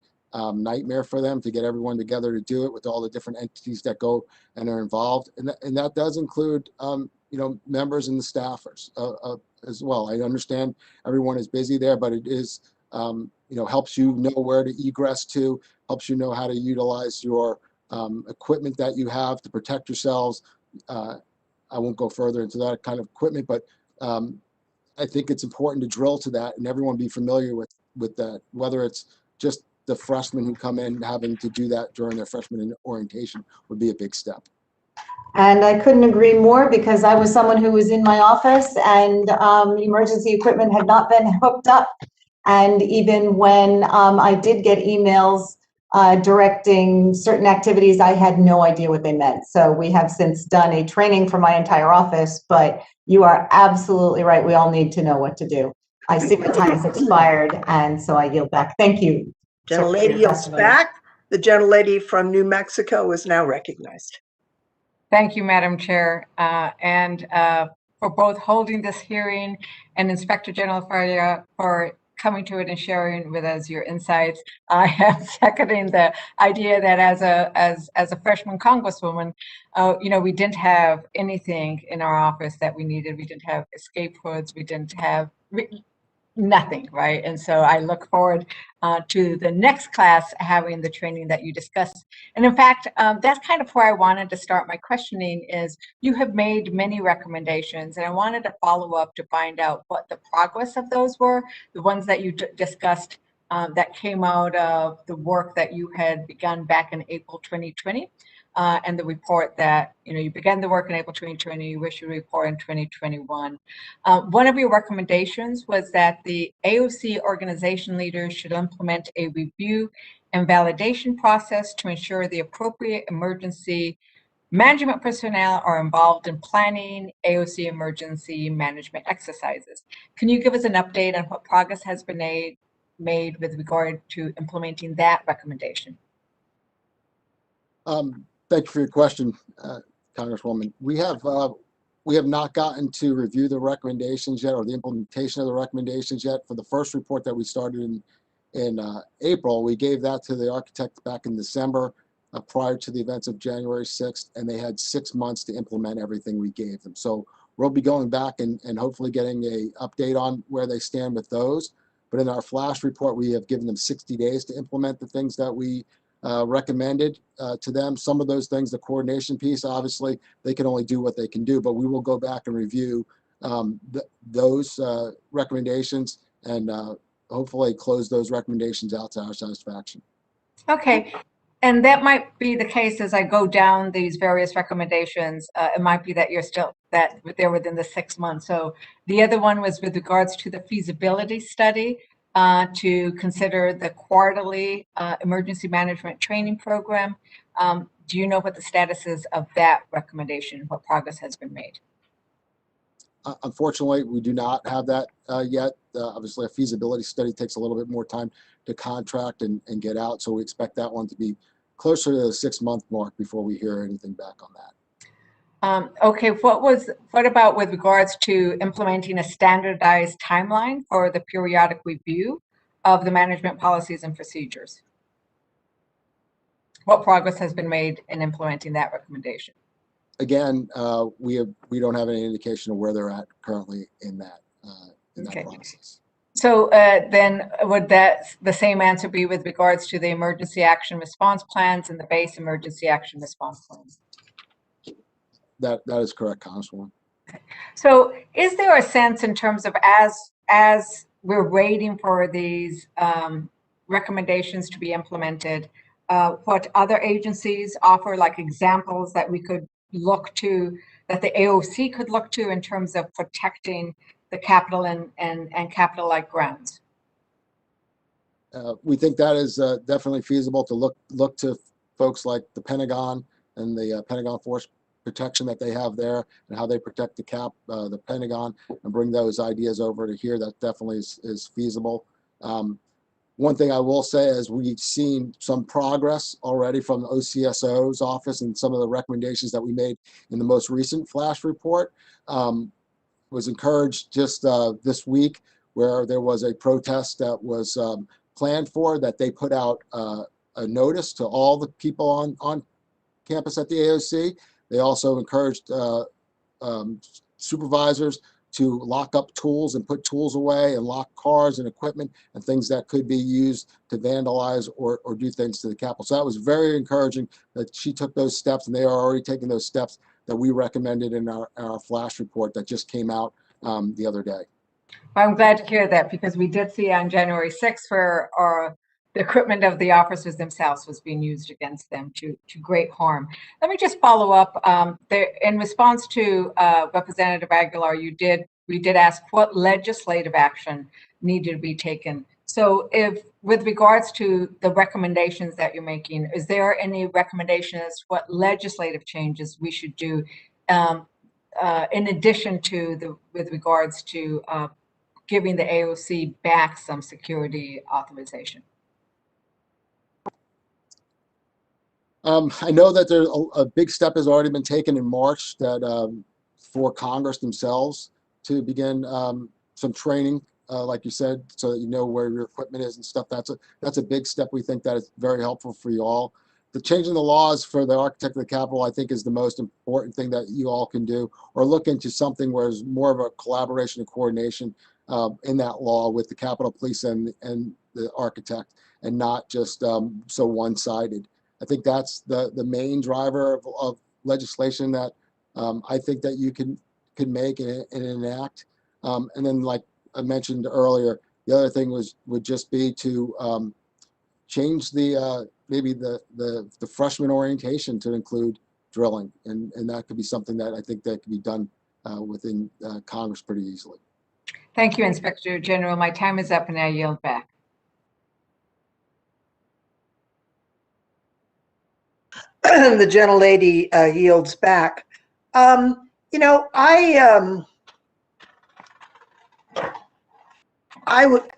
nightmare for them to get everyone together to do it with all the different entities that go and are involved. And that does include, members and the staffers as well. I understand everyone is busy there, but it is, helps you know where to egress to, helps you know how to utilize your equipment that you have to protect yourselves. I won't go further into that kind of equipment, but I think it's important to drill to that and everyone be familiar with that, whether it's just the freshmen who come in having to do that during their freshman orientation would be a big step. And I couldn't agree more, because I was someone who was in my office and emergency equipment had not been hooked up. And even when I did get emails directing certain activities, I had no idea what they meant. So we have since done a training for my entire office, but you are absolutely right. We all need to know what to do. I see my time has expired, and so I yield back. Thank you. Gentlelady yields back. The gentlelady from New Mexico is now recognized. Thank you, Madam Chair, and for both holding this hearing, and Inspector General for coming to it and sharing with us your insights. I am seconding the idea that as a freshman congresswoman, we didn't have anything in our office that we needed. We didn't have escape hoods. We didn't have nothing, right? And so I look forward to the next class having the training that you discussed. And in fact, that's kind of where I wanted to start my questioning is, you have made many recommendations, and I wanted to follow up to find out what the progress of those were, the ones that you discussed that came out of the work that you had begun back in April 2020. And the report that, you began the work in April 2020, you issued a report in 2021. One of your recommendations was that the AOC organization leaders should implement a review and validation process to ensure the appropriate emergency management personnel are involved in planning AOC emergency management exercises. Can you give us an update on what progress has been made with regard to implementing that recommendation? Thank you for your question, Congresswoman. We have not gotten to review the recommendations yet, or the implementation of the recommendations yet. For the first report that we started in April, we gave that to the architect back in December, prior to the events of January 6th, and they had 6 months to implement everything we gave them. So we'll be going back and hopefully getting an update on where they stand with those. But in our flash report, we have given them 60 days to implement the things that we recommended to them. Some of those things, the coordination piece, obviously they can only do what they can do, but we will go back and review those recommendations and hopefully close those recommendations out to our satisfaction. Okay, and that might be the case as I go down these various recommendations. It might be that they're within the 6 months. So the other one was with regards to the feasibility study, to consider the quarterly emergency management training program. Do you know what the status is of that recommendation? What progress has been made? Unfortunately, we do not have that yet. Obviously, a feasibility study takes a little bit more time to contract and get out. So we expect that one to be closer to the 6-month mark before we hear anything back on that. Okay, what about with regards to implementing a standardized timeline for the periodic review of the management policies and procedures? What progress has been made in implementing that recommendation? Again, we don't have any indication of where they're at currently in that process. So then would the same answer be with regards to the emergency action response plans and the base emergency action response plans? That is correct, Congresswoman. Okay. So is there a sense in terms of as we're waiting for these recommendations to be implemented, what other agencies offer, like examples that we could look to, that the AOC could look to in terms of protecting the Capitol and Capitol-like grounds? We think that is definitely feasible to look to folks like the Pentagon and the Pentagon Force Protection that they have there and how they protect the Pentagon, and bring those ideas over to here. That definitely is feasible. One thing I will say is we've seen some progress already from the OCSO's office, and some of the recommendations that we made in the most recent flash report was encouraged just this week, where there was a protest that was planned for, that they put out a notice to all the people on campus at the AOC. They also encouraged supervisors to lock up tools and put tools away, and lock cars and equipment and things that could be used to vandalize or do things to the Capitol. So that was very encouraging that she took those steps, and they are already taking those steps that we recommended in our flash report that just came out the other day. Well, I'm glad to hear that, because we did see on January 6th where the equipment of the officers themselves was being used against them to great harm. Let me just follow up. In response to Representative Aguilar, we did ask what legislative action needed to be taken. So with regards to the recommendations that you're making, is there any recommendations what legislative changes we should do in addition to with regards to giving the AOC back some security authorization? I know that there's a big step has already been taken in March that for Congress themselves to begin some training, like you said, so that you know where your equipment is and stuff. That's a big step. We think that is very helpful for you all. The changing the laws for the architect of the Capitol, I think, is the most important thing that you all can do, or look into something where there's more of a collaboration and coordination in that law with the Capitol Police and the architect, and not just so one-sided. I think that's the main driver of legislation that I think that you can make and enact. And then, like I mentioned earlier, the other thing would just be to change the maybe the freshman orientation to include drilling, and that could be something that I think that could be done within Congress pretty easily. Thank you, Inspector General. My time is up, and I yield back. The gentlelady yields back. You know, I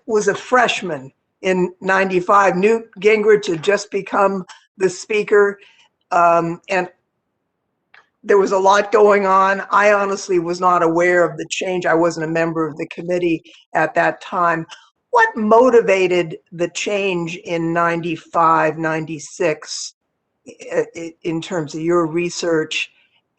was a freshman in '95. Newt Gingrich had just become the speaker, and there was a lot going on. I honestly was not aware of the change. I wasn't a member of the committee at that time. What motivated the change in '95, '96 in terms of your research?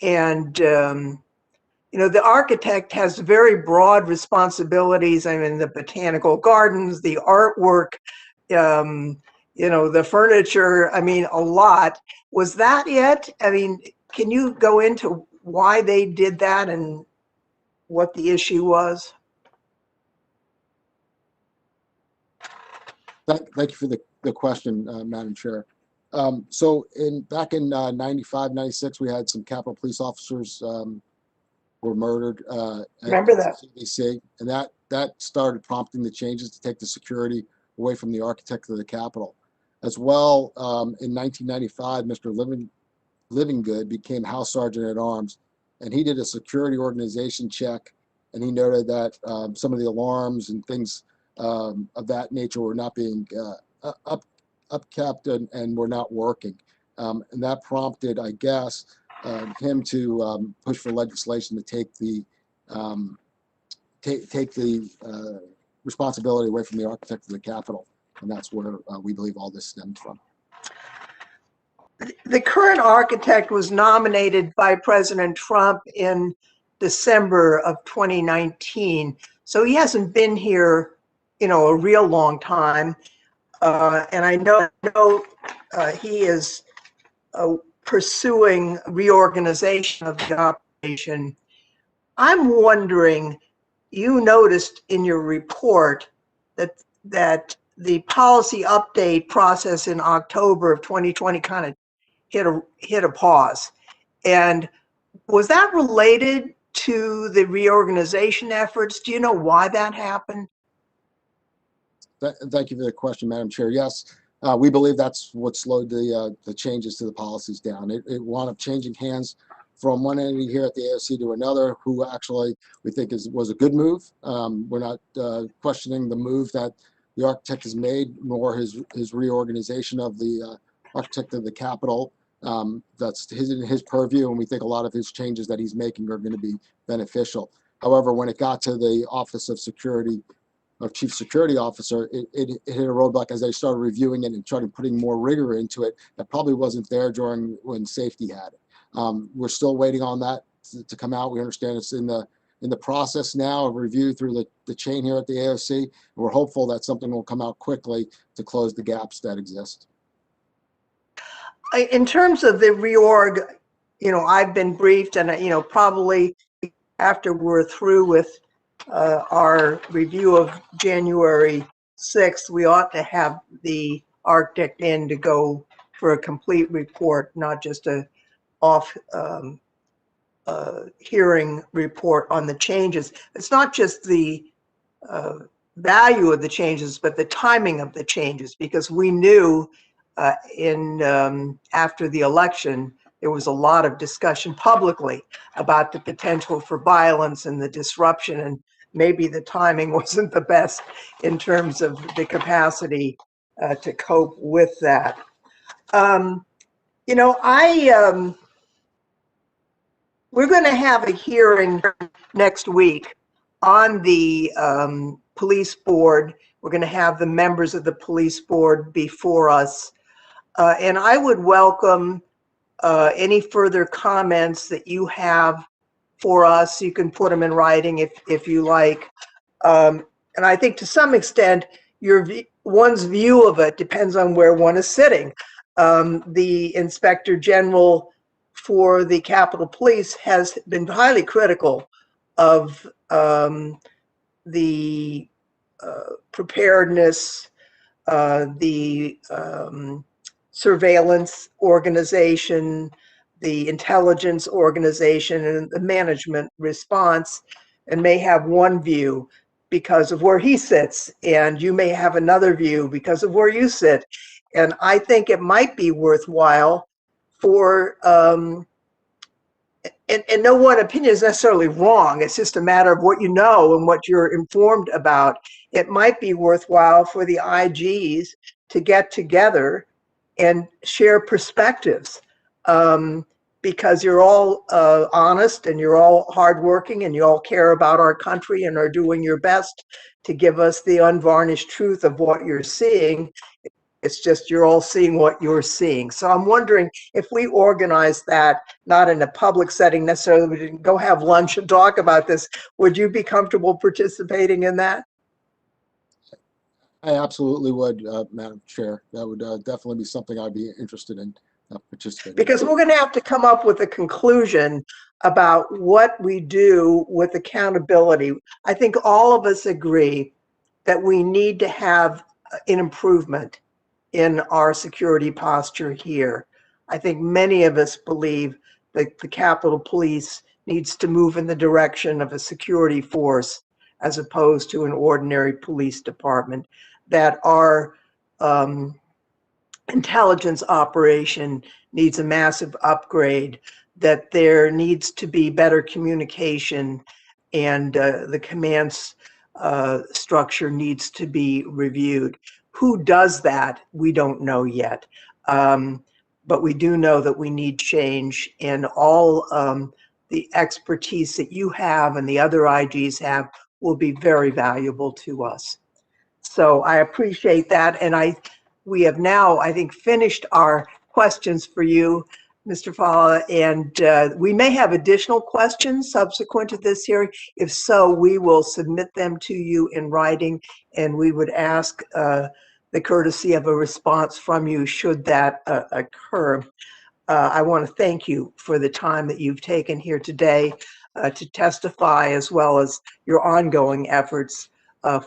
And you know, the architect has very broad responsibilities. I mean, the botanical gardens, the artwork, you know, the furniture, I mean, a lot. Was that it? I mean, can you go into why they did that and what the issue was? Thank you for the question, Madam Chair. So back in 95, 96, we had some Capitol Police officers were murdered Remember at that? CDC, and that started prompting the changes to take the security away from the architect of the Capitol. As well, in 1995, Mr. Livingood became House Sergeant at Arms, and he did a security organization check, and he noted that some of the alarms and things of that nature were not being upkept and were not working. And that prompted, I guess, him to push for legislation to take the responsibility away from the architect of the Capitol, and that's where we believe all this stems from. The current architect was nominated by President Trump in December of 2019, so he hasn't been here, you know, a real long time. And I know he is pursuing reorganization of the operation. I'm wondering, you noticed in your report that the policy update process in October of 2020 kind of hit a pause. And was that related to the reorganization efforts? Do you know why that happened? Thank you for the question, Madam Chair. Yes, we believe that's what slowed the changes to the policies down. It wound up changing hands from one entity here at the AOC to another, who actually we think was a good move. We're not questioning the move that the architect has made, nor his reorganization of the architect of the Capitol. That's his purview, and we think a lot of his changes that he's making are going to be beneficial. However, when it got to the Office of Chief Security Officer, it hit a roadblock as they started reviewing it and started putting more rigor into it that probably wasn't there when safety had it. We're still waiting on that to come out. We understand it's in the process now of review through the chain here at the AOC, and we're hopeful that something will come out quickly to close the gaps that exist. In terms of the reorg, I've been briefed, and probably after we're through with our review of January 6th, we ought to have the architect in to go for a complete report, not just a off hearing report on the changes. It's not just the value of the changes, but the timing of the changes, because we knew after the election, there was a lot of discussion publicly about the potential for violence and the disruption, and maybe the timing wasn't the best in terms of the capacity to cope with that. We're going to have a hearing next week on the police board. We're going to have the members of the police board before us. And I would welcome any further comments that you have for us. You can put them in writing if you like. And I think to some extent, one's view of it depends on where one is sitting. The Inspector General for the Capitol Police has been highly critical of the preparedness, the surveillance organization, the intelligence organization, and the management response, and may have one view because of where he sits, and you may have another view because of where you sit. And I think it might be worthwhile for, and no one opinion is necessarily wrong. It's just a matter of what you know and what you're informed about. It might be worthwhile for the IGs to get together and share perspectives, because you're all honest and you're all hardworking and you all care about our country and are doing your best to give us the unvarnished truth of what you're seeing. It's just you're all seeing what you're seeing. So I'm wondering if we organize that, not in a public setting necessarily, we didn't go have lunch and talk about this, would you be comfortable participating in that? I absolutely would, Madam Chair. That would definitely be something I'd be interested in participating. Because we're going to have to come up with a conclusion about what we do with accountability. I think all of us agree that we need to have an improvement in our security posture here. I think many of us believe that the Capitol Police needs to move in the direction of a security force as opposed to an ordinary police department, that our intelligence operation needs a massive upgrade, that there needs to be better communication, and the command structure needs to be reviewed. Who does that? We don't know yet. But we do know that we need change, and all the expertise that you have and the other IGs have will be very valuable to us. So I appreciate that. And we have now, I think, finished our questions for you, Mr. Fala, and we may have additional questions subsequent to this hearing. If so, we will submit them to you in writing, and we would ask the courtesy of a response from you should that occur. I want to thank you for the time that you've taken here today to testify, as well as your ongoing efforts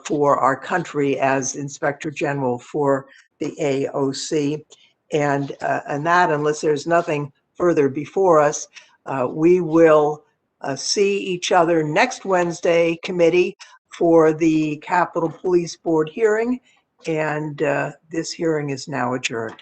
for our country as Inspector General for the AOC. And that, unless there's nothing further before us, we will see each other next Wednesday, committee, for the Capitol Police Board hearing. And this hearing is now adjourned.